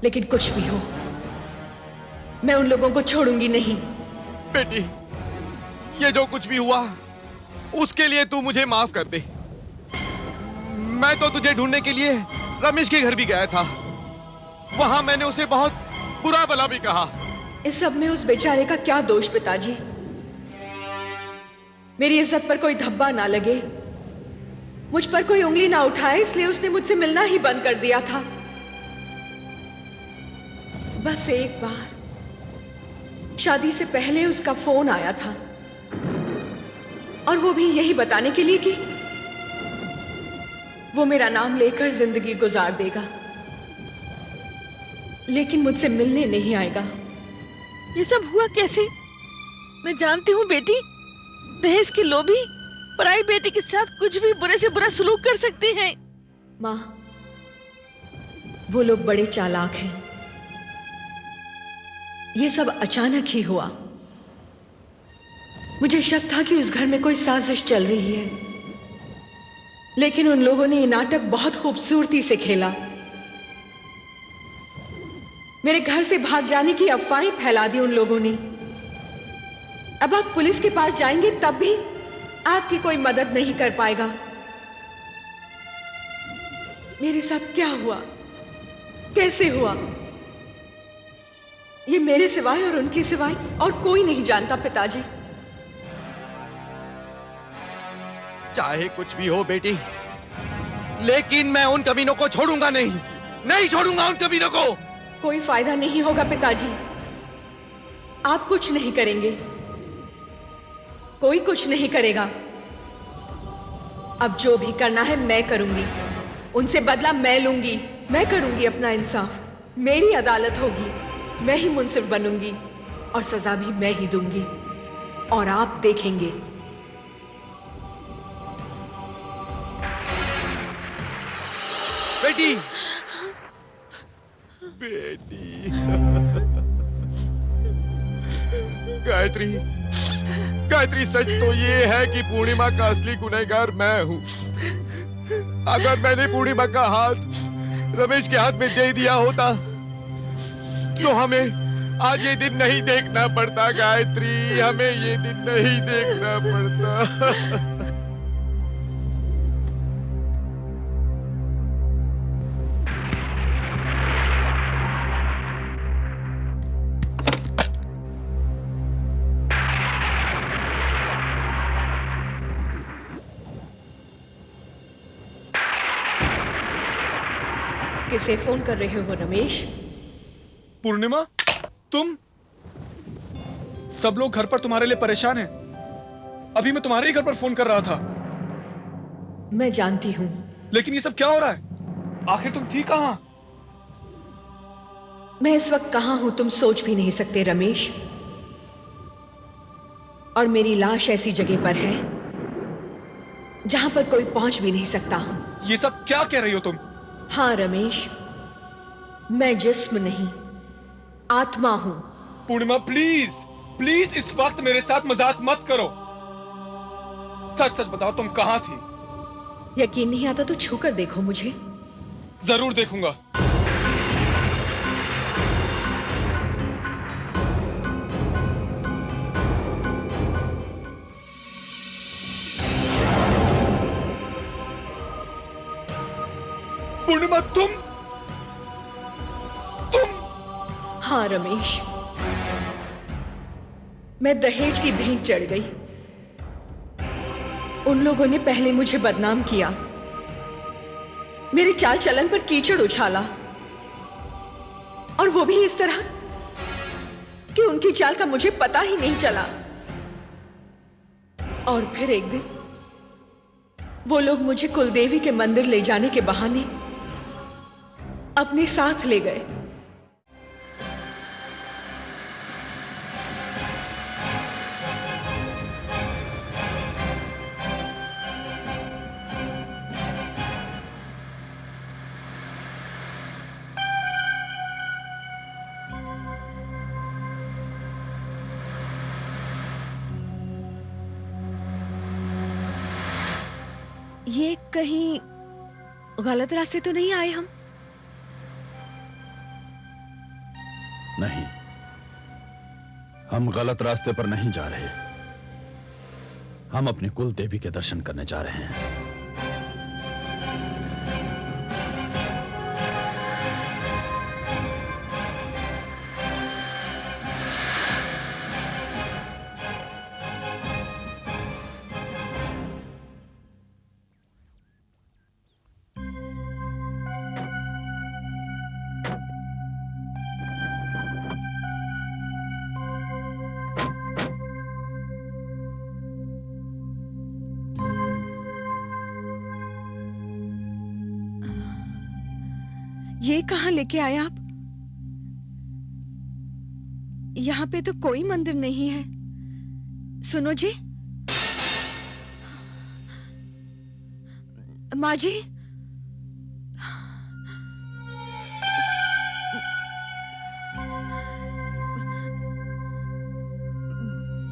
लेकिन कुछ भी हो, मैं उन लोगों को छोड़ूंगी नहीं। बेटी, ये जो कुछ भी हुआ उसके लिए तू मुझे माफ कर दे। मैं तो तुझे ढूंढने के लिए रमेश के घर भी गया था। वहां मैंने उसे बहुत बुरा भला भी कहा। इस सब में उस बेचारे का क्या दोष पिताजी? मेरी इज्जत पर कोई धब्बा ना लगे, मुझ पर कोई उंगली ना उठाए, इसलिए उसने मुझसे मिलना ही बंद कर दिया था। बस एक बार शादी से पहले उसका फोन आया था, और वो भी यही बताने के लिए कि वो मेरा नाम लेकर जिंदगी गुजार देगा, लेकिन मुझसे मिलने नहीं आएगा। ये सब हुआ कैसे? मैं जानती हूँ बेटी, दहेज के लोभी पराई बेटी के साथ कुछ भी बुरे से बुरा सलूक कर सकते हैं। माँ, वो लोग बड़े चालाक हैं। ये सब अचानक ही हुआ। मुझे शक था कि उस घर में कोई साजिश चल रही है, लेकिन उन लोगों ने ये नाटक बहुत खूबसूरती से खेला। मेरे घर से भाग जाने की अफवाहें फैला दी उन लोगों ने। अब आप पुलिस के पास जाएंगे तब भी आपकी कोई मदद नहीं कर पाएगा। मेरे साथ क्या हुआ, कैसे हुआ, ये मेरे सिवाय और उनके सिवाय और कोई नहीं जानता पिताजी। चाहे कुछ भी हो बेटी, लेकिन मैं उन कमीनों को छोड़ूंगा नहीं, नहीं छोड़ूंगा उन कमीनों को। कोई फायदा नहीं होगा पिताजी, आप कुछ नहीं करेंगे, कोई कुछ नहीं करेगा। अब जो भी करना है मैं करूंगी, उनसे बदला मैं लूंगी, मैं करूंगी अपना इंसाफ। मेरी अदालत होगी, मैं ही मुंसिफ बनूंगी और सजा भी मैं ही दूंगी, और आप देखेंगे। बेटी, बेटी, गायत्री, गायत्री, सच तो ये है कि पूर्णिमा का असली गुनहगार मैं हूं। अगर मैंने पूर्णिमा का हाथ रमेश के हाथ में दे दिया होता तो हमें आज ये दिन नहीं देखना पड़ता। गायत्री, हमें ये दिन नहीं देखना पड़ता। किसे फोन कर रहे हो रमेश? पूर्णिमा, तुम? सब लोग घर पर तुम्हारे लिए परेशान हैं। अभी मैं तुम्हारे ही घर पर फोन कर रहा था। मैं जानती हूं, लेकिन ये सब क्या हो रहा है? आखिर तुम थी कहां? मैं इस वक्त कहां हूं तुम सोच भी नहीं सकते रमेश। और मेरी लाश ऐसी जगह पर है जहां पर कोई पहुंच भी नहीं सकता। ये सब क्या कह रही हो तुम? हाँ रमेश, मैं जिस्म नहीं, आत्मा हूं। पूर्णिमा प्लीज प्लीज इस वक्त मेरे साथ मजाक मत करो। सच सच बताओ, तुम कहां थी? यकीन नहीं आता तो छू कर देखो मुझे। जरूर देखूंगा। पूर्णिमा तुम हाँ रमेश, मैं दहेज की भेंट चढ़ गई। उन लोगों ने पहले मुझे बदनाम किया, मेरे चाल चलन पर कीचड़ उछाला, और वो भी इस तरह कि उनकी चाल का मुझे पता ही नहीं चला। और फिर एक दिन वो लोग मुझे कुलदेवी के मंदिर ले जाने के बहाने अपने साथ ले गए। ये कहीं गलत रास्ते तो नहीं आए हम? नहीं, हम गलत रास्ते पर नहीं जा रहे। हम अपनी कुल देवी के दर्शन करने जा रहे हैं। ये कहां लेके आए आप? यहां पे तो कोई मंदिर नहीं है। सुनो जी, माँ जी,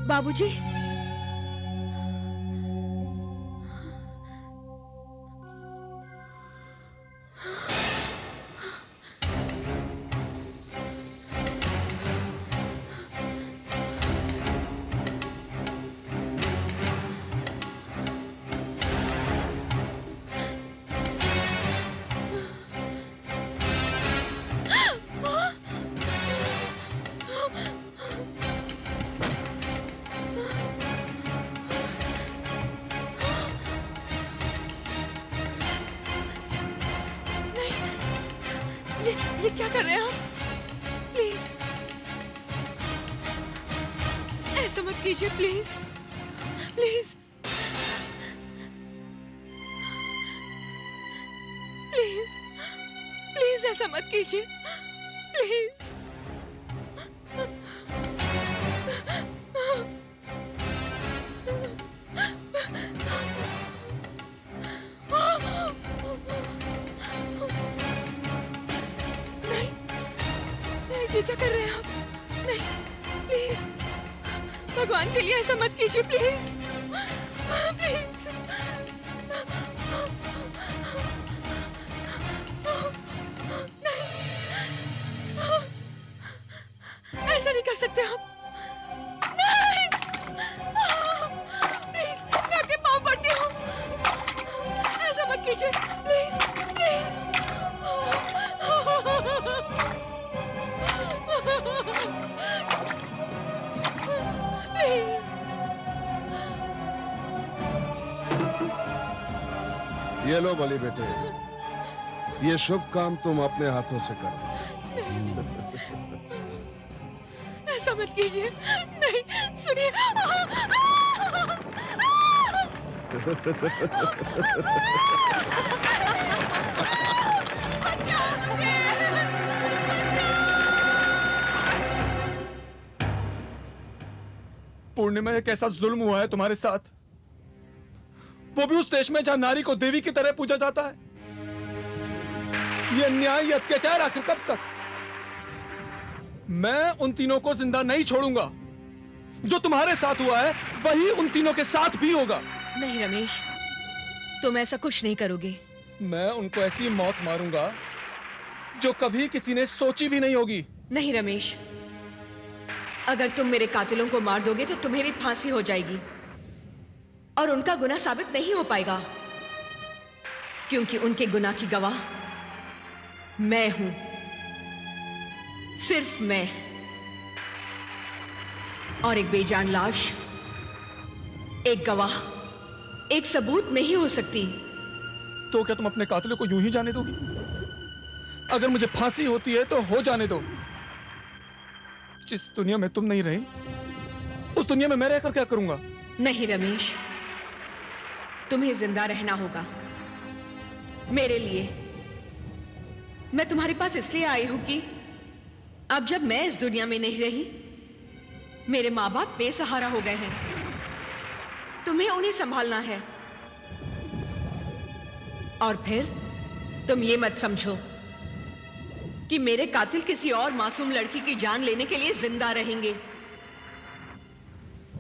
बाबूजी, ये क्या कर रहे हैं आप? प्लीज ऐसा मत कीजिए, प्लीज प्लीज प्लीज प्लीज ऐसा मत कीजिए, प्लीज। ये क्या कर रहे हैं आप? नहीं, प्लीज भगवान के लिए ऐसा मत कीजिए, प्लीज प्लीज। नहीं, ऐसा नहीं कर सकते आप। नहीं, प्लीज मैं आपके पाँव पड़ती हूँ, ऐसा मत कीजिए, प्लीज प्लीज। ये लो बलि बेटे, ये शुभ काम तुम अपने हाथों से करो। ऐसा मत कीजिए, नहीं सुनिए। पूर्णिमा, ये कैसा जुल्म हुआ है तुम्हारे साथ? वो भी उस देश में जहां नारी को देवी की तरह पूजा जाता है। ये अन्याय, ये अत्याचार आखिर कब तक? मैं उन तीनों को जिंदा नहीं छोड़ूंगा। जो तुम्हारे साथ हुआ है वही उन तीनों के साथ भी होगा। नहीं रमेश, तुम ऐसा कुछ नहीं करोगे। मैं उनको ऐसी मौत मारूंगा जो कभी किसी ने सोची भी नहीं होगी। नहीं रमेश, अगर तुम मेरे कातिलों को मार दोगे तो तुम्हें भी फांसी हो जाएगी और उनका गुनाह साबित नहीं हो पाएगा, क्योंकि उनके गुनाह की गवाह मैं हूं, सिर्फ मैं। और एक बेजान लाश, एक गवाह, एक सबूत नहीं हो सकती। तो क्या तुम अपने कातिलों को यूं ही जाने दोगी? अगर मुझे फांसी होती है तो हो जाने दो। जिस दुनिया में तुम नहीं रही उस दुनिया में मैं रहकर क्या करूंगा? नहीं रमेश, तुम्हें जिंदा रहना होगा मेरे लिए। मैं तुम्हारे पास इसलिए आई हूं कि अब जब मैं इस दुनिया में नहीं रही, मेरे माँ बाप बेसहारा हो गए हैं। तुम्हें उन्हें संभालना है। और फिर तुम ये मत समझो कि मेरे कातिल किसी और मासूम लड़की की जान लेने के लिए जिंदा रहेंगे।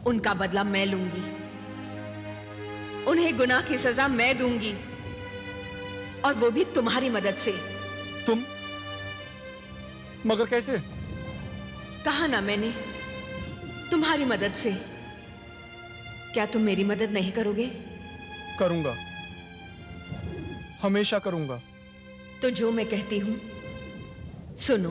उनका बदला मैं लूंगी, उन्हें गुनाह की सजा मैं दूंगी, और वो भी तुम्हारी मदद से। तुम? मगर कैसे? कहा ना मैंने, तुम्हारी मदद से। क्या तुम मेरी मदद नहीं करोगे? करूंगा, हमेशा करूंगा। तो जो मैं कहती हूं सुनो।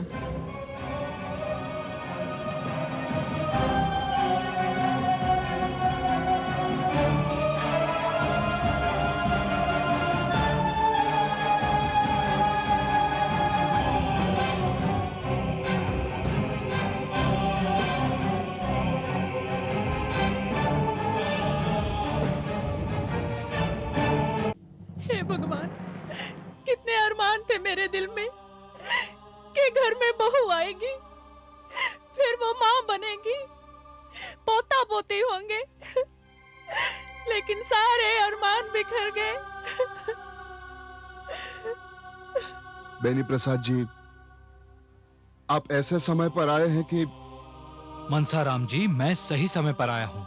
हे भगवान, कितने अरमान थे मेरे दिल में कि घर में बहू आएगी, फिर वो माँ बनेगी, पोता पोती होंगे, लेकिन सारे अरमान बिखर गए। बेनी प्रसाद जी, आप ऐसे समय पर आए हैं कि मनसाराम जी, मैं सही समय पर आया हूं।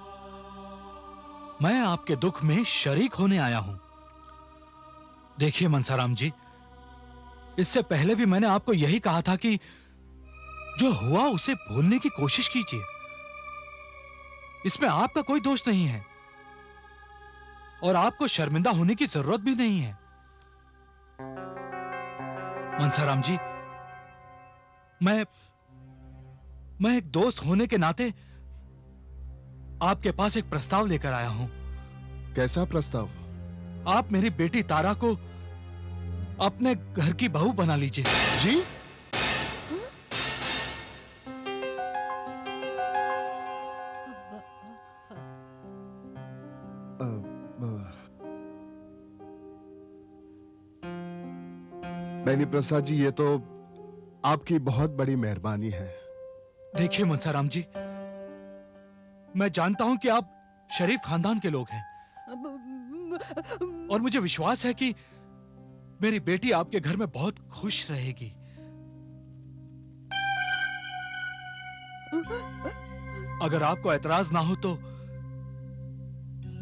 मैं आपके दुख में शरीक होने आया हूं। देखिए मनसाराम जी, इससे पहले भी मैंने आपको यही कहा था कि जो हुआ उसे भूलने की कोशिश कीजिए। इसमें आपका कोई दोष नहीं है और आपको शर्मिंदा होने की जरूरत भी नहीं है। मनसाराम जी, मैं एक दोस्त होने के नाते आपके पास एक प्रस्ताव लेकर आया हूं। कैसा प्रस्ताव? आप मेरी बेटी तारा को अपने घर की बहू बना लीजिए। जी? बेनी प्रसाद जी, ये तो आपकी बहुत बड़ी मेहरबानी है। देखिए मनसाराम जी, मैं जानता हूं कि आप शरीफ खानदान के लोग हैं और मुझे विश्वास है कि मेरी बेटी आपके घर में बहुत खुश रहेगी। अगर आपको ऐतराज ना हो तो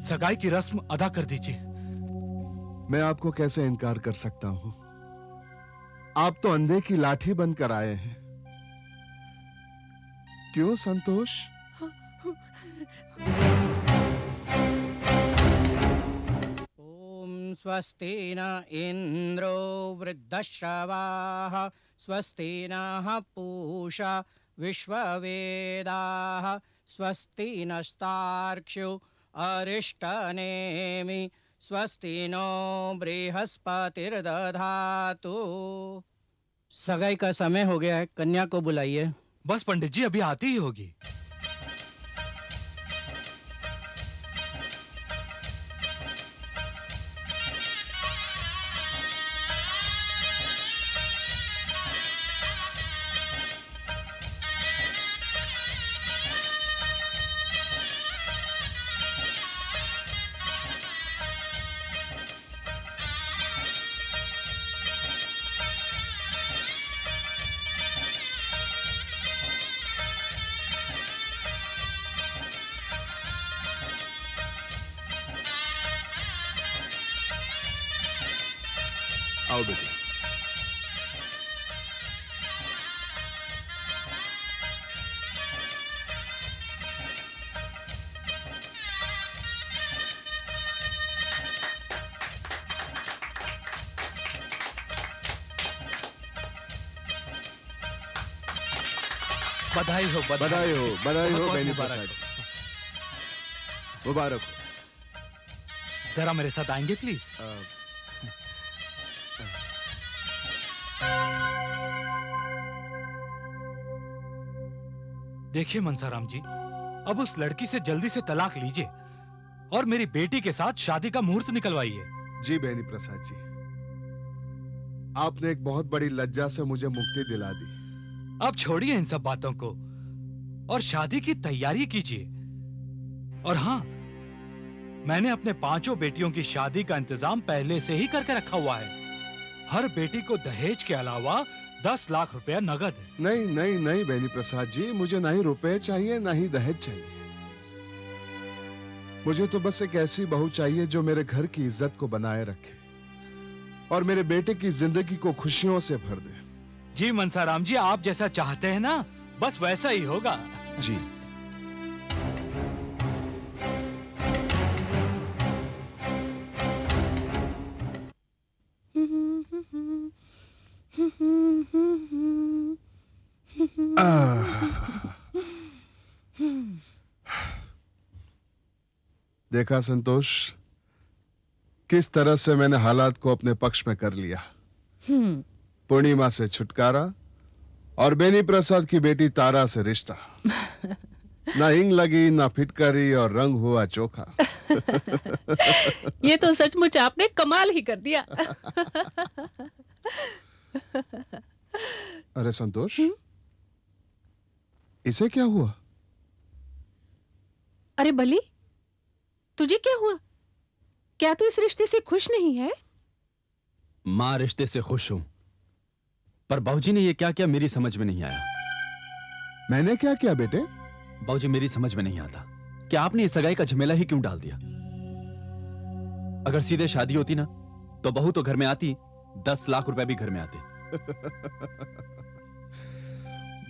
सगाई की रस्म अदा कर दीजिए। मैं आपको कैसे इनकार कर सकता हूं? आप तो अंधे की लाठी बनकर आए हैं। क्यों संतोष? स्वस्ति न इंद्रो वृद्धश्रवाः स्वस्ति नः पूषा विश्ववेदाः स्वस्ति नस्तार्क्ष्यो अरिष्टनेमि स्वस्ति नो बृहस्पतिर्दधातु। सगाई का समय हो गया है, कन्या को बुलाइए। बस पंडित जी, अभी आती ही होगी। आओ बेटे। बधाई हो बधाई हो, बधाई हो बहुत बेनी मुबारक प्रसाद। हो। मुबारक हो। जरा मेरे साथ आएंगे प्लीज। देखिए मनसाराम जी, अब उस लड़की से जल्दी से तलाक लीजिए और मेरी बेटी के साथ शादी का मुहूर्त निकलवाइए। जी बेनी प्रसाद जी, आपने एक बहुत बड़ी लज्जा से मुझे मुक्ति दिला दी। अब छोड़िए इन सब बातों को और शादी की तैयारी कीजिए। और हाँ, मैंने अपने 5 बेटियों की शादी का इंतजाम पहले से ही करके रखा हुआ है। हर बेटी को दहेज के अलावा 10 लाख रुपया नगद है। नहीं नहीं नहीं बेनी प्रसाद जी, मुझे ना ही रुपए चाहिए ना ही दहेज चाहिए। मुझे तो बस एक ऐसी बहू चाहिए जो मेरे घर की इज्जत को बनाए रखे और मेरे बेटे की जिंदगी को खुशियों से भर दे। जी मनसाराम जी, आप जैसा चाहते हैं ना, बस वैसा ही होगा। जी देखा संतोष, किस तरह से मैंने हालात को अपने पक्ष में कर लिया। पूर्णिमा से छुटकारा और बेनी प्रसाद की बेटी तारा से रिश्ता। ना हिंग लगी ना फिटकरी और रंग हुआ चोखा। ये तो सचमुच आपने कमाल ही कर दिया। अरे संतोष, इसे क्या हुआ? अरे बली, तुझे क्या हुआ? क्या तू इस रिश्ते से खुश नहीं है? मां, रिश्ते से खुश हूं, पर बाबूजी ने ये क्या किया मेरी समझ में नहीं आया। मैंने क्या किया बेटे? बाबूजी, मेरी समझ में नहीं आता कि आपने इस सगाई का झमेला ही क्यों डाल दिया। अगर सीधे शादी होती ना तो बहू तो घर में आती, 10 लाख रुपए भी घर में आते।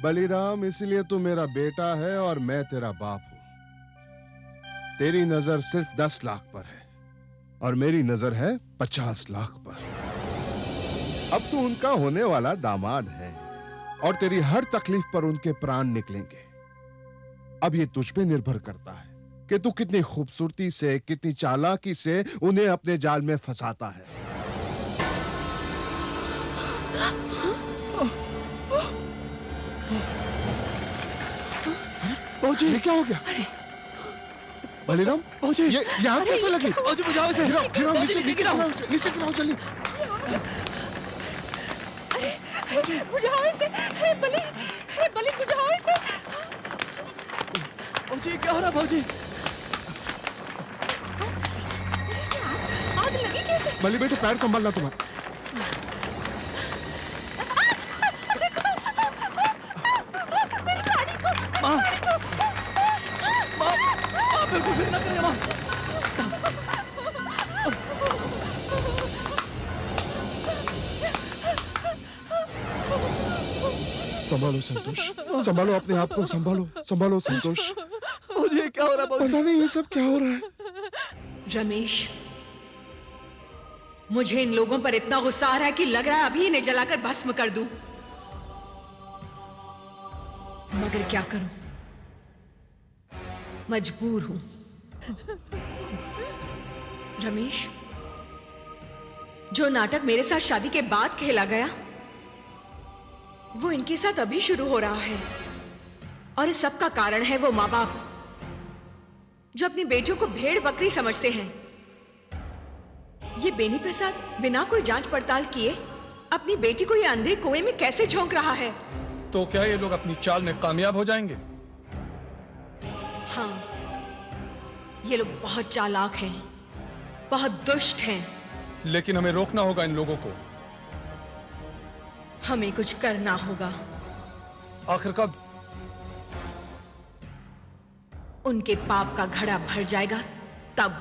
बलिराम, इसलिए तू मेरा बेटा है और मैं तेरा बाप हूं। तेरी नजर सिर्फ 10 लाख पर है और मेरी नजर है 50 लाख पर। अब तू उनका होने वाला दामाद है और तेरी हर तकलीफ पर उनके प्राण निकलेंगे। अब ये तुझ पे निर्भर करता है कि तू कितनी खूबसूरती से, कितनी चालाकी से उन्हें अपने जाल में फंसाता है। बाबूजी, ये क्या हो गया? बलिराम, बाबूजी, ये यहाँ कैसे लगी? बाबूजी बुझाओ इसे। गिराओ, गिराओ, नीचे बाबूजी, नीचे गिराओ, नीचे गिराओ जल्दी। बुझाओ इसे। हे बली बुझाओ इसे। बाबूजी, क्या हो रहा है बाबूजी? आग लगी कैसे? बलि बेटे, पैर संभालना तुम्हारा। बिल्कुल फिर ना करें मां। संभालो संतोष, संभालो अपने आप को, संभालो संभालो संतोष। बाबूजी, क्या हो रहा है बाबूजी? पता नहीं ये सब क्या हो रहा है। रमेश, मुझे इन लोगों पर इतना गुस्सा आ रहा है कि लग रहा है अभी इन्हें जलाकर भस्म कर दूं। मगर क्या करूं, मजबूर हूं। रमेश, जो नाटक मेरे साथ शादी के बाद खेला गया वो इनके साथ अभी शुरू हो रहा है। और इस सब का कारण है वो माँ बाप जो अपनी बेटियों को भेड़ बकरी समझते हैं। ये बेनी प्रसाद बिना कोई जांच पड़ताल किए अपनी बेटी को ये अंधे कुएं में कैसे झोंक रहा है? तो क्या ये लोग अपनी चाल में कामयाब हो जाएंगे? हाँ, ये लोग बहुत चालाक हैं, बहुत दुष्ट हैं। लेकिन हमें रोकना होगा इन लोगों को। हमें कुछ करना होगा। आखिर कब? उनके पाप का घड़ा भर जाएगा तब।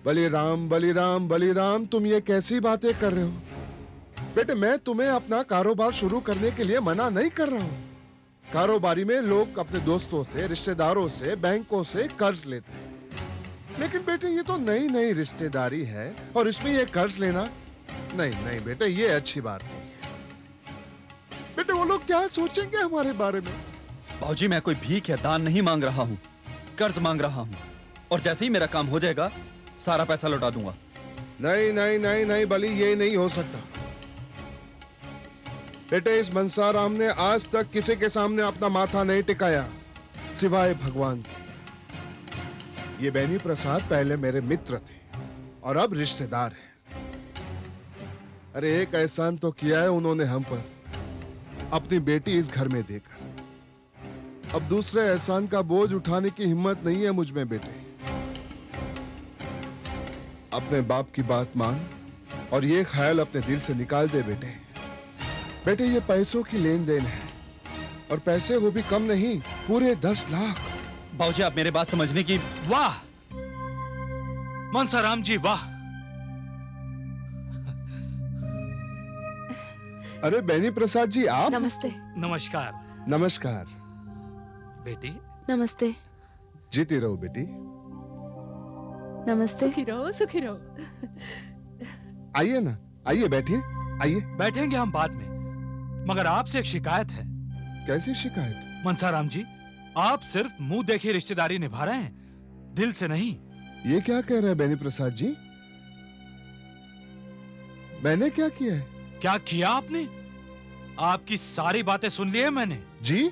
बलिराम बलिराम बलिराम, तुम ये कैसी बातें कर रहे हो? बेटे, मैं तुम्हें अपना कारोबार शुरू करने के लिए मना नहीं कर रहा हूँ। कारोबारी में लोग अपने दोस्तों से, रिश्तेदारों से, बैंकों से कर्ज लेते हैं, लेकिन बेटे ये तो नई नई रिश्तेदारी है और इसमें ये कर्ज लेना, नहीं नहीं बेटे, ये अच्छी बात नहीं है। बेटे वो लोग क्या सोचेंगे हमारे बारे में? बाबूजी, मैं कोई भीख या दान नहीं मांग रहा हूँ, कर्ज मांग रहा हूँ, और जैसे ही मेरा काम हो जाएगा सारा पैसा लौटा दूंगा। नहीं नहीं नहीं नहीं बली, ये नहीं हो सकता। बेटे, इस मनसाराम ने आज तक किसी के सामने अपना माथा नहीं टिकाया सिवाय भगवान के। ये बेनी प्रसाद पहले मेरे मित्र थे और अब रिश्तेदार हैं। अरे एक एहसान तो किया है उन्होंने हम पर, अपनी बेटी इस घर में देकर। अब दूसरे एहसान का बोझ उठाने की हिम्मत नहीं है मुझ में बेटे। अपने बाप की बात मान और ये ख्याल अपने दिल से निकाल दे बेटे। बेटे ये पैसों की लेन देन है, और पैसे वो भी कम नहीं, पूरे 10 लाख। बाबूजी, आप मेरे बात समझने की। वाह मनसाराम जी, वाह। अरे बेनी प्रसाद जी, आप? नमस्ते। नमस्कार। नमस्कार बेटी। नमस्ते। जीती रहो बेटी। नमस्ते। सुखी रहो, सुखी रहो। आइए ना, आइए बैठिए, आइए। बैठेंगे हम बाद में, मगर आपसे एक शिकायत है। कैसी शिकायत? मनसाराम जी, आप सिर्फ मुंह देखी रिश्तेदारी निभा रहे हैं, दिल से नहीं। ये क्या कह रहे हैं बेनी प्रसाद जी? मैंने क्या किया है? क्या किया आपने? आपकी सारी बातें सुन ली है मैंने। जी?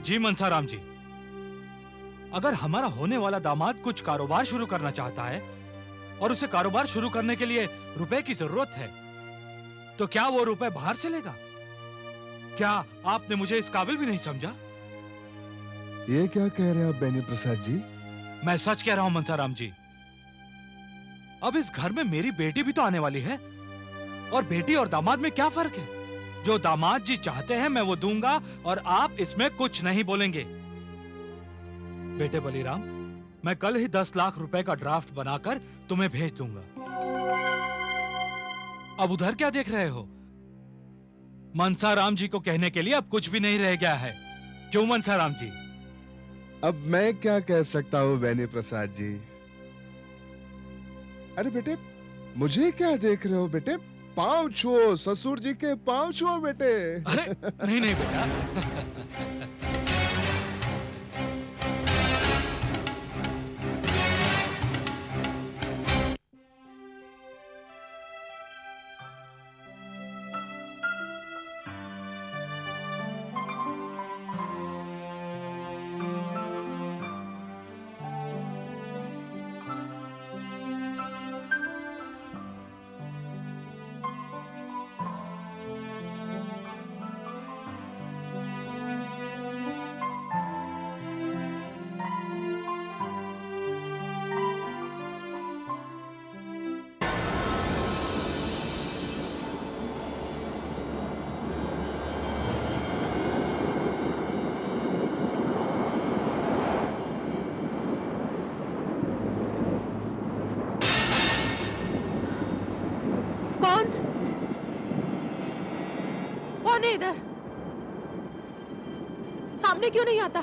जी मनसाराम जी, अगर हमारा होने वाला दामाद कुछ कारोबार शुरू करना चाहता है और उसे कारोबार शुरू करने के लिए रुपए की जरूरत है, तो क्या वो रुपए बाहर से लेगा? क्या आपने मुझे इस काबिल भी नहीं समझा? ये क्या कह रहे हैं आप बेनी प्रसाद जी? मैं सच कह रहा हूं मनसाराम जी। अब इस घर में मेरी बेटी भी तो आने वाली है, और बेटी और दामाद में क्या फर्क है? जो दामाद जी चाहते हैं मैं वो दूंगा, और आप इसमें कुछ नहीं बोलेंगे। बेटे बलिराम, मैं कल ही 10 लाख रुपए का ड्राफ्ट बनाकर तुम्हें भेज दूंगा। अब उधर क्या देख रहे हो? मनसाराम जी को कहने के लिए अब कुछ भी नहीं रह गया है। क्यों मनसाराम जी? अब मैं क्या कह सकता हूँ बेनी प्रसाद जी? अरे बेटे, मुझे क्या देख रहे हो बेटे? पांव छुओ, ससुर जी के पांव छुओ बेटे। अरे नहीं नहीं बेटा। कौन है इधर? सामने क्यों नहीं आता?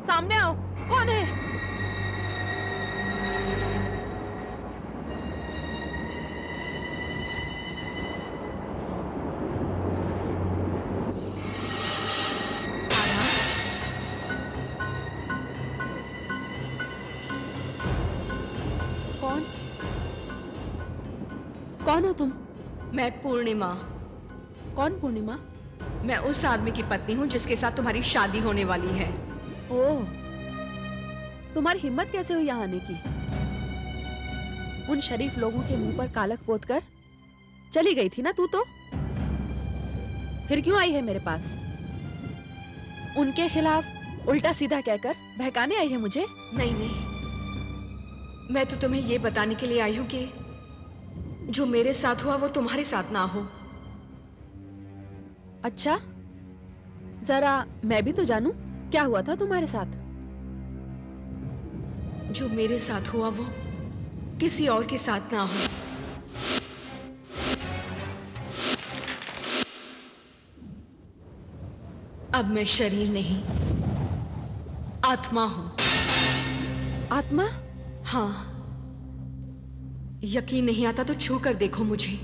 सामने आओ, कौन है? कौन? कौन हो तुम? मैं पूर्णिमा। कौन पूर्णिमा? मैं उस आदमी की पत्नी हूँ जिसके साथ तुम्हारी शादी होने वाली है। ओह, तुम्हारी हिम्मत कैसे हुई यहाँ आने की? उन शरीफ लोगों के मुंह पर कालक पोत कर चली गई थी ना तू तो? फिर क्यों आई है मेरे पास? उनके खिलाफ उल्टा सीधा कहकर बहकाने आई है मुझे? नहीं नहीं, मैं तो तुम्हें ये बताने के लिए आई हूँ कि जो मेरे साथ हुआ वो तुम्हारे साथ ना हो। अच्छा, जरा मैं भी तो जानूं क्या हुआ था तुम्हारे साथ। जो मेरे साथ हुआ वो किसी और के साथ ना हो। अब मैं शरीर नहीं, आत्मा हूं। आत्मा? हाँ, यकीन नहीं आता तो छू कर देखो मुझे।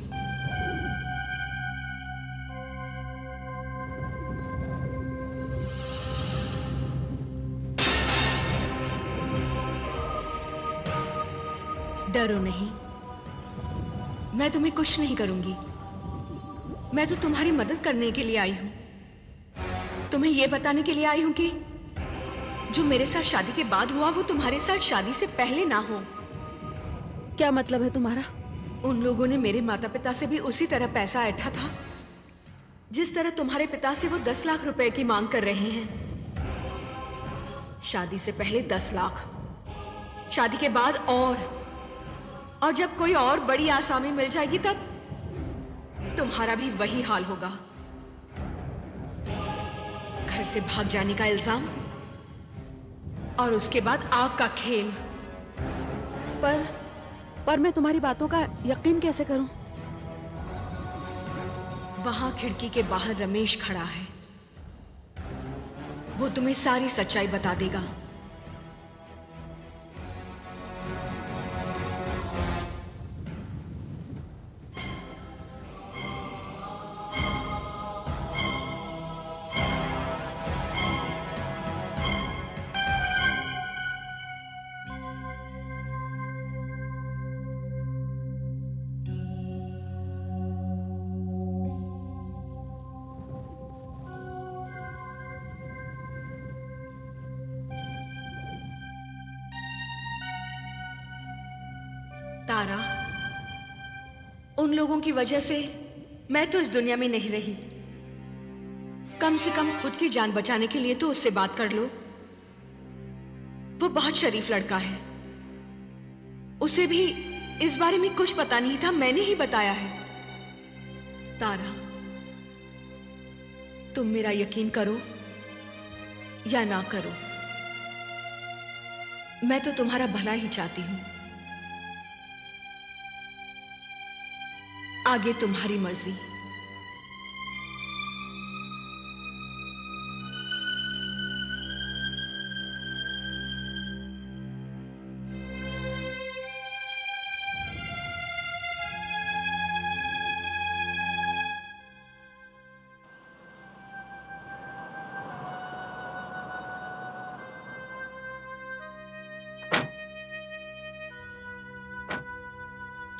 डरो नहीं, मैं तुम्हें कुछ नहीं करूंगी। मैं तो तुम्हारी मदद करने के लिए आई हूं, तुम्हें यह बताने के लिए आई हूं कि जो मेरे साथ शादी के बाद हुआ वो तुम्हारे साथ शादी से पहले ना हो। क्या मतलब है तुम्हारा? उन लोगों ने मेरे माता पिता से भी उसी तरह पैसा ऐंठा था जिस तरह तुम्हारे पिता से वो 10 लाख रुपए की मांग कर रहे हैं। शादी से पहले 10 लाख, शादी के बाद और जब कोई और बड़ी आसामी मिल जाएगी तब तुम्हारा भी वही हाल होगा। घर से भाग जाने का इल्जाम और उसके बाद आग का खेल। पर मैं तुम्हारी बातों का यकीन कैसे करूं? वहां खिड़की के बाहर रमेश खड़ा है, वो तुम्हें सारी सच्चाई बता देगा। तारा, उन लोगों की वजह से मैं तो इस दुनिया में नहीं रही। कम से कम खुद की जान बचाने के लिए तो उससे बात कर लो। वो बहुत शरीफ लड़का है, उसे भी इस बारे में कुछ पता नहीं था, मैंने ही बताया है। तारा, तुम मेरा यकीन करो या ना करो, मैं तो तुम्हारा भला ही चाहती हूं। आगे तुम्हारी मर्जी।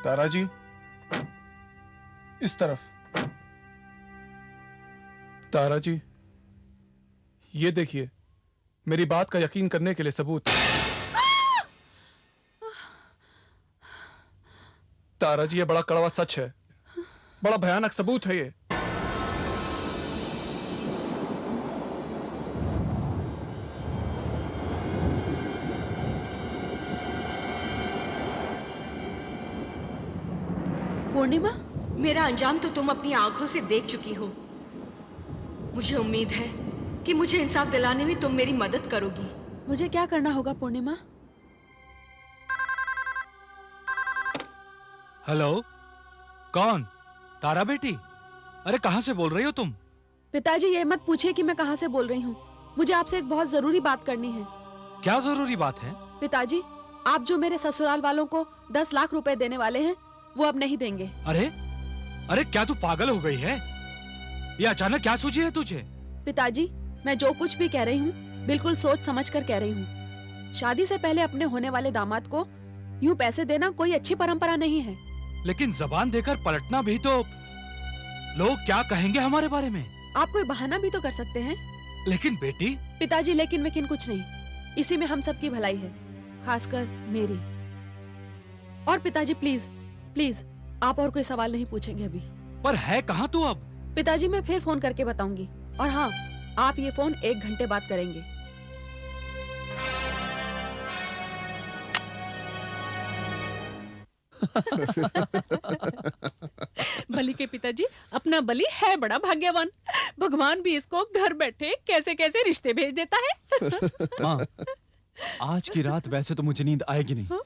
तारा जी, इस तरफ। तारा जी, ये देखिए, मेरी बात का यकीन करने के लिए सबूत। तारा जी, ये बड़ा कड़वा सच है, बड़ा भयानक सबूत है ये। पूर्णिमा, मेरा अंजाम तो तुम अपनी आंखों से देख चुकी हो। मुझे उम्मीद है कि मुझे इंसाफ दिलाने में तुम मेरी मदद करोगी। मुझे क्या करना होगा पूर्णिमा? हेलो, कौन? तारा बेटी? अरे कहां से बोल रही हो तुम? पिताजी, ये मत पूछिए कि मैं कहां से बोल रही हूँ। मुझे आपसे एक बहुत जरूरी बात करनी है। क्या जरूरी बात है? पिताजी, आप जो मेरे ससुराल वालों को 10 लाख रुपए देने वाले हैं वो अब नहीं देंगे। अरे क्या तू पागल हो गई है? ये अचानक क्या सूझी है तुझे? पिताजी, मैं जो कुछ भी कह रही हूँ बिल्कुल सोच समझ कर कह रही हूँ। शादी से पहले अपने होने वाले दामाद को यूं पैसे देना कोई अच्छी परंपरा नहीं है। लेकिन जबान देकर पलटना भी तो, लोग क्या कहेंगे हमारे बारे में? आप कोई बहाना भी तो कर सकते हैं। लेकिन बेटी। पिताजी, लेकिन वेकिन कुछ नहीं, इसी में हम सबकी भलाई है, खासकर मेरी। और पिताजी प्लीज प्लीज, आप और कोई सवाल नहीं पूछेंगे अभी। पर है कहाँ तू अब? पिताजी, मैं फिर फोन करके बताऊंगी। और हाँ, आप ये फोन 1 घंटे बाद करेंगे। बलि के पिताजी, अपना बलि है बड़ा भाग्यवान। भगवान भी इसको घर बैठे कैसे कैसे रिश्ते भेज देता है। माँ, आज की रात वैसे तो मुझे नींद आएगी नहीं,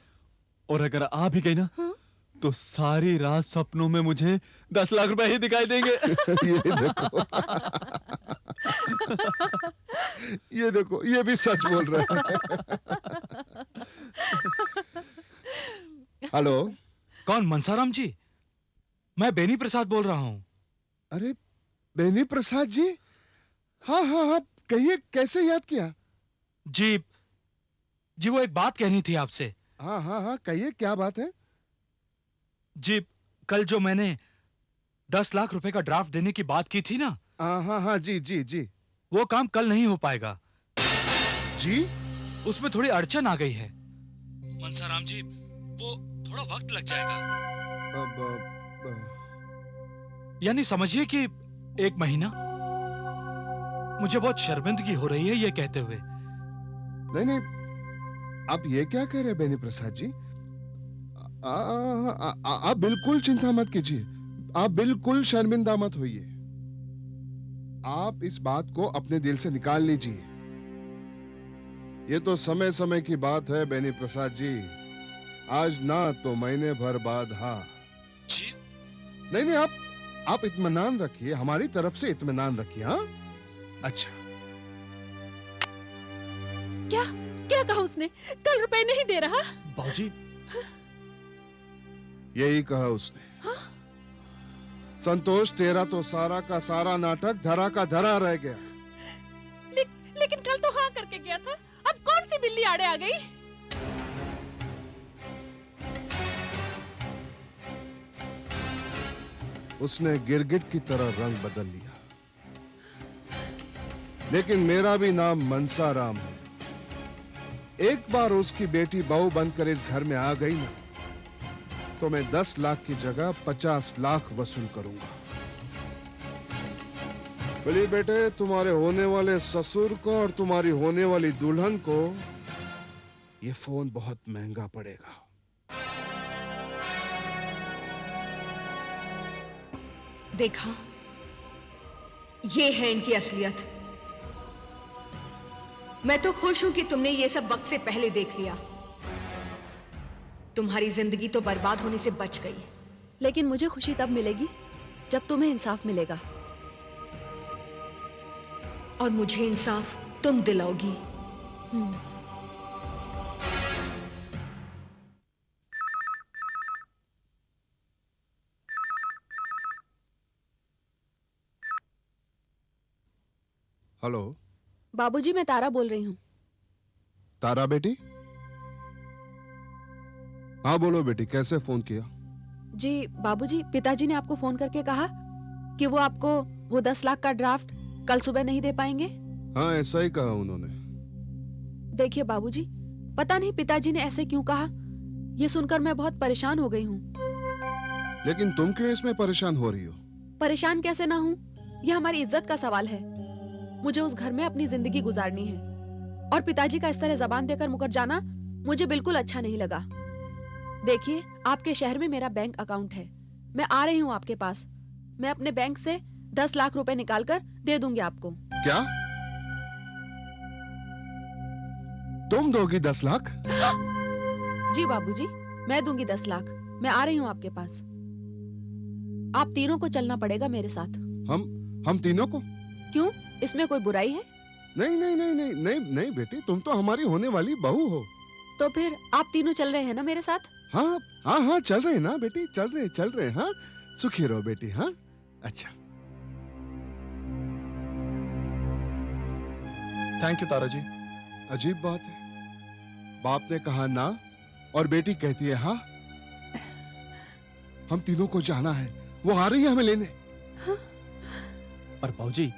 और अगर आ भी गई ना तो सारी रात सपनों में मुझे 10 लाख रुपए ही दिखाई देंगे। ये देखो, ये देखो, ये भी सच बोल रहा है। हेलो, कौन? मनसाराम जी, मैं बेनी प्रसाद बोल रहा हूँ। अरे बेनी प्रसाद जी, हाँ हाँ हाँ, कहिए, कैसे याद किया? जी वो एक बात कहनी थी आपसे। हाँ हाँ हाँ, कहिए, क्या बात है? जी, कल जो मैंने 10 लाख रुपए का ड्राफ्ट देने की बात की थी ना। हाँ हाँ, जी जी जी। वो काम कल नहीं हो पाएगा जी। उसमें थोड़ी अड़चन आ गई है मनसाराम जी, वो थोड़ा वक्त लग जाएगा। यानी समझिए कि 1 महीना। मुझे बहुत शर्मिंदगी हो रही है ये कहते हुए। नहीं नहीं, आप ये क्या कह रहे हैं बेनी प्रसाद जी? आप बिल्कुल चिंता मत कीजिए, आप बिल्कुल शर्मिंदा मत होइए। आप इस बात को अपने दिल से निकाल लीजिए। ये तो समय समय की बात है बेनी प्रसाद जी, आज ना तो महीने भर बाद। हाँ जी। नहीं नहीं, आप इत्मीनान रखिए, हमारी तरफ से इत्मीनान रखिए। हाँ, अच्छा। क्या क्या कहा उसने? कल रुपए नहीं दे रहा? बाबूजी, यही कहा उसने। हाँ? संतोष, तेरा तो सारा का सारा नाटक धरा का धरा रह गया। लेकिन कल तो हाँ करके गया था, अब कौन सी बिल्ली आड़े आ गई? उसने गिरगिट की तरह रंग बदल लिया, लेकिन मेरा भी नाम मनसाराम है। एक बार उसकी बेटी बहू बनकर इस घर में आ गई ना, तो मैं 10 लाख की जगह 50 लाख वसूल करूंगा। बोलिए बेटे, तुम्हारे होने वाले ससुर को और तुम्हारी होने वाली दुल्हन को ये फोन बहुत महंगा पड़ेगा। देखा, ये है इनकी असलियत। मैं तो खुश हूं कि तुमने ये सब वक्त से पहले देख लिया। तुम्हारी जिंदगी तो बर्बाद होने से बच गई। लेकिन मुझे खुशी तब मिलेगी जब तुम्हें इंसाफ मिलेगा। और मुझे इंसाफ तुम दिलाओगी। हेलो बाबूजी, मैं तारा बोल रही हूँ। तारा बेटी? हाँ बोलो बेटी, कैसे फोन किया? जी बाबूजी, पिताजी ने आपको फोन करके कहा कि वो आपको वो 10 लाख का ड्राफ्ट कल सुबह नहीं दे पाएंगे। हाँ, ऐसा ही कहा उन्होंने। देखिए बाबूजी, पता नहीं पिताजी ने ऐसे क्यों कहा, ये सुनकर मैं बहुत परेशान हो गई हूँ। लेकिन तुम क्यों इसमें परेशान हो रही हो? परेशान कैसे ना हूँ, ये हमारी इज्जत का सवाल है। मुझे उस घर में अपनी जिंदगी गुजारनी है, और पिताजी का इस तरह जबान देकर मुकर जाना मुझे बिल्कुल अच्छा नहीं लगा। देखिए, आपके शहर में मेरा बैंक अकाउंट है, मैं आ रही हूँ आपके पास। मैं अपने बैंक से 10 लाख रुपए निकालकर दे दूंगी आपको। क्या तुम दोगी 10 लाख? जी बाबूजी, मैं दूंगी 10 लाख। मैं आ रही हूँ आपके पास। आप तीनों को चलना पड़ेगा मेरे साथ। हम तीनों को? क्यों, इसमें कोई बुराई है? नहीं नहीं नहीं नहीं नहीं नहीं बेटी, तुम तो हमारी होने वाली बहू हो। तो फिर आप तीनों चल रहे हैं ना मेरे साथ? हाँ हाँ हाँ, चल रहे हैं ना बेटी, चल रहे। हाँ, सुखी रहो बेटी। हाँ, अच्छा। थैंक यू तारा जी। अजीब बात है, बाप ने कहा ना और बेटी कहती है हाँ। हम तीनों को जाना है, वो आ रही है हमें लेने। पर बाबूजी,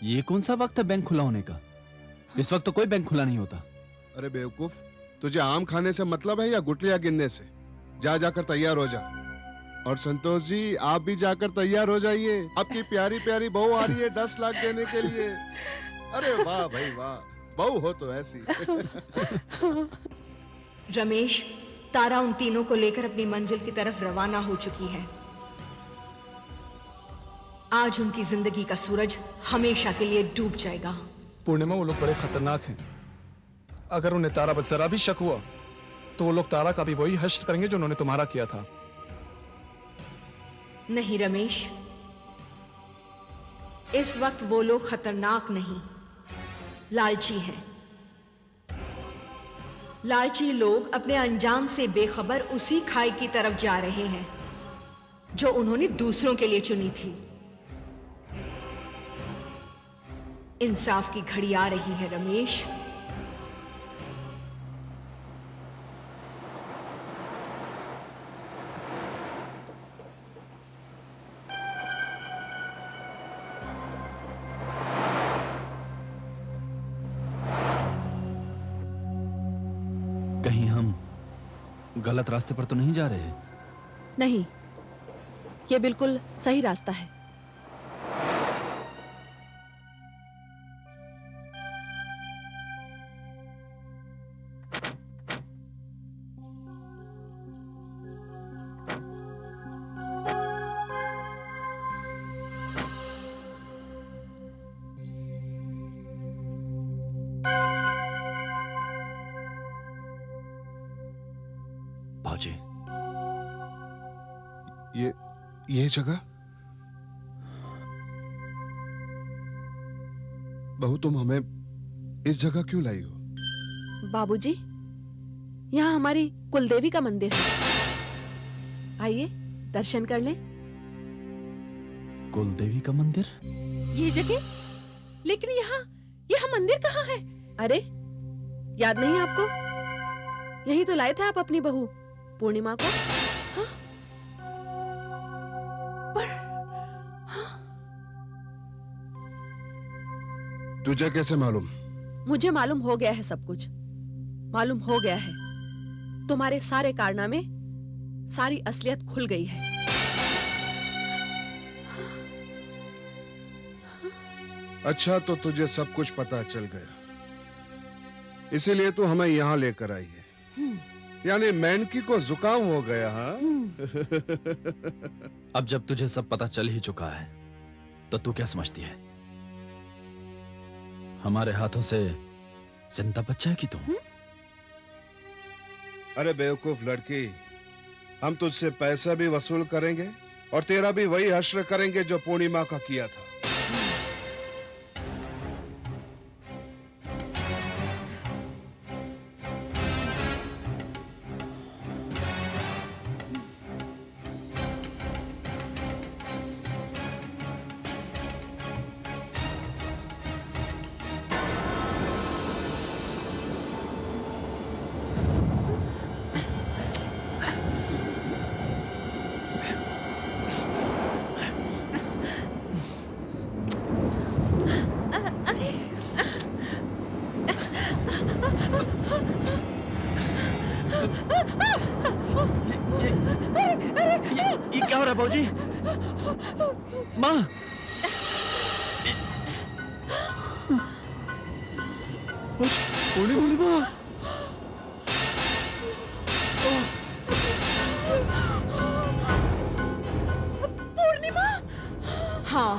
ये कौन सा वक्त है बैंक खुला होने का? इस वक्त तो कोई बैंक खुला नहीं होता। अरे बेवकूफ, तुझे आम खाने से मतलब है या गुटलियां गिनने से? जाकर तैयार हो जा। और संतोष जी, आप भी जाकर तैयार हो जाइए, आपकी प्यारी प्यारी बहू आ रही है 10 लाख देने के लिए। अरे वाह भाई वाह, बहू हो तो ऐसी। रमेश, तारा उन तीनों को लेकर अपनी मंजिल की तरफ रवाना हो चुकी है। आज उनकी जिंदगी का सूरज हमेशा के लिए डूब जाएगा। पूर्णिमा, वो लोग बड़े खतरनाक हैं। अगर उन्हें तारा पर जरा भी शक हुआ तो वो लोग तारा का भी वही हश्र करेंगे जो उन्होंने तुम्हारा किया था। नहीं रमेश, इस वक्त वो लोग खतरनाक नहीं, लालची हैं। लालची लोग अपने अंजाम से बेखबर उसी खाई की तरफ जा रहे हैं जो उन्होंने दूसरों के लिए चुनी थी। इंसाफ की घड़ी आ रही है रमेश। कहीं हम गलत रास्ते पर तो नहीं जा रहे? नहीं, ये बिल्कुल सही रास्ता है। भाजी, ये जगह? बहू, तुम हमें इस जगह क्यों लाई हो? बाबूजी, यहाँ हमारी कुलदेवी का मंदिर है। आइए दर्शन कर लें। कुलदेवी का मंदिर? ये जगह? लेकिन यहाँ मंदिर कहाँ है? अरे याद नहीं आपको? यही तो लाए थे आप अपनी बहू पूर्णिमा को। हाँ? तुझे कैसे मालूम? मुझे मालूम हो गया है, सब कुछ मालूम हो गया है। तुम्हारे सारे कारनामे, सारी असलियत खुल गई है। अच्छा, तो तुझे सब कुछ पता चल गया, इसीलिए तू हमें यहाँ लेकर आई है। यानी मैनकी को जुकाम हो गया। हाँ? अब जब तुझे सब पता चल ही चुका है तो तू क्या समझती है? हमारे हाथों से जिंदा बच जाएगी तू? अरे बेवकूफ लड़की, हम तुझसे पैसा भी वसूल करेंगे और तेरा भी वही हश्र करेंगे जो पूर्णिमा का किया था। ये क्या हो रहा है बाबूजी? माँ! पूर्णिमा! पूर्णिमा? हाँ,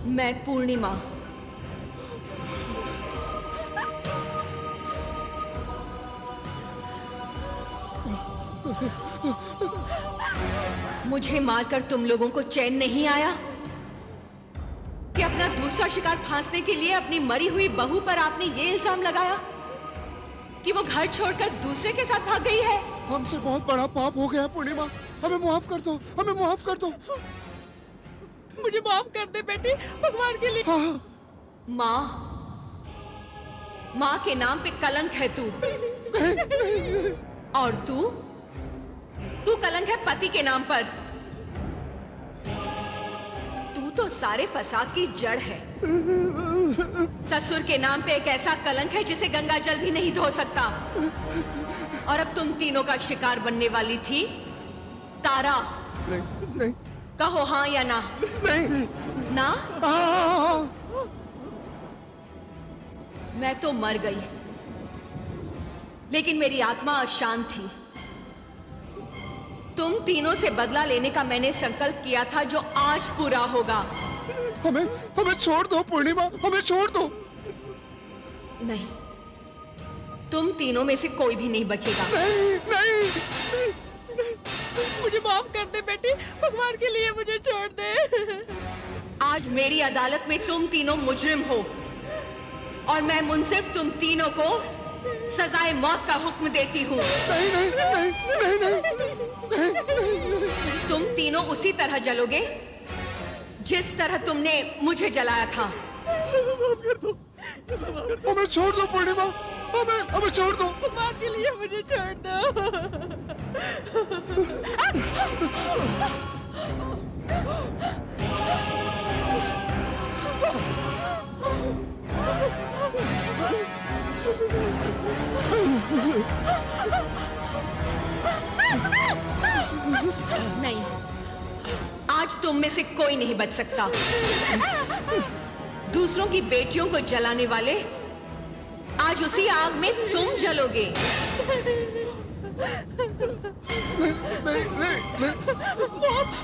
मैं पूर्णिमा। मुझे मारकर तुम लोगों को चैन नहीं आया कि अपना दूसरा शिकार फांसने के लिए अपनी मरी हुई बहू पर आपने ये इल्जाम लगाया कि वो घर छोड़कर दूसरे के साथ भाग गई है। हमसे बहुत बड़ा पाप हो गया पूर्णिमा, हमें माफ कर दो, हमें माफ कर दो। मुझे माफ कर दे बेटी, भगवान के लिए। हाँ। माँ के नाम पे कलंक है तू। और तू कलंक है पति के नाम पर। तू तो सारे फसाद की जड़ है। ससुर के नाम पे एक ऐसा कलंक है जिसे गंगा जल भी नहीं धो सकता। और अब तुम तीनों का शिकार बनने वाली थी तारा। नहीं। कहो हाँ या ना? नहीं। ना? हाँ। मैं तो मर गई, लेकिन मेरी आत्मा अशांत थी। तुम तीनों से बदला लेने का मैंने संकल्प किया था जो आज पूरा होगा। हमें छोड़ दो पूर्णिमा, हमें छोड़ दो। नहीं, तुम तीनों में से कोई भी नहीं बचेगा। मुझे माफ कर दे बेटी, भगवान के लिए मुझे छोड़ दे। आज मेरी अदालत में तुम तीनों मुजरिम हो और मैं मुनसिफ तुम तीनों को सजाए मौत का हुक्म देती हूँ। तुम तीनों उसी तरह जलोगे जिस तरह तुमने मुझे जलाया था। हमें छोड़ दो पूर्णिमा, हमें छोड़ दो। भगवान के लिए मुझे छोड़ दो। नहीं, आज तुम में से कोई नहीं बच सकता। दूसरों की बेटियों को जलाने वाले, आज उसी आग में तुम जलोगे।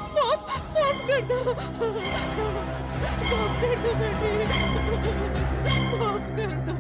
माफ कर दो, माफ कर दो बेटी, माफ कर दो।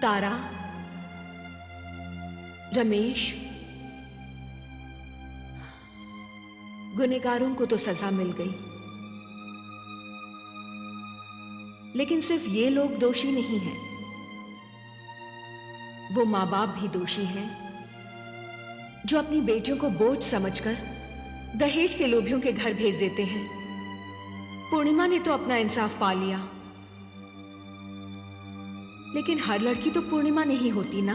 तारा, रमेश, गुनहगारों को तो सजा मिल गई, लेकिन सिर्फ ये लोग दोषी नहीं हैं। वो माँ बाप भी दोषी हैं जो अपनी बेटियों को बोझ समझकर दहेज के लोभियों के घर भेज देते हैं। पूर्णिमा ने तो अपना इंसाफ पा लिया, लेकिन हर लड़की तो पूर्णिमा नहीं होती ना।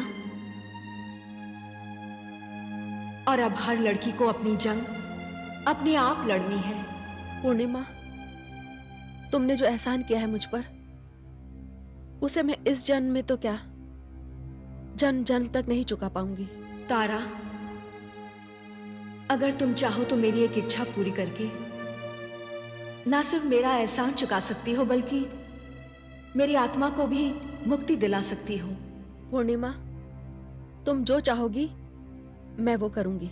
और अब हर लड़की को अपनी जंग अपने आप लड़नी है। पूर्णिमा, तुमने जो एहसान किया है मुझ पर, उसे मैं इस जन्म में तो क्या, जन्म जन्म तक नहीं चुका पाऊंगी। तारा, अगर तुम चाहो तो मेरी एक इच्छा पूरी करके ना सिर्फ मेरा एहसान चुका सकती हो, बल्कि मेरी आत्मा को भी मुक्ति दिला सकती हो। पूर्णिमा, तुम जो चाहोगी मैं वो करूंगी।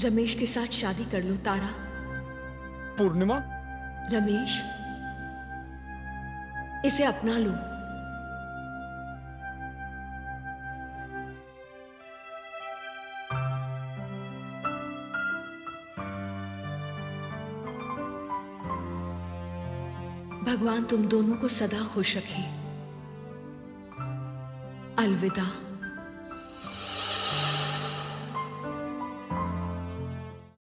रमेश के साथ शादी कर लो तारा। पूर्णिमा? रमेश, इसे अपना लो। भगवान तुम दोनों को सदा खुश रखे। अलविदा।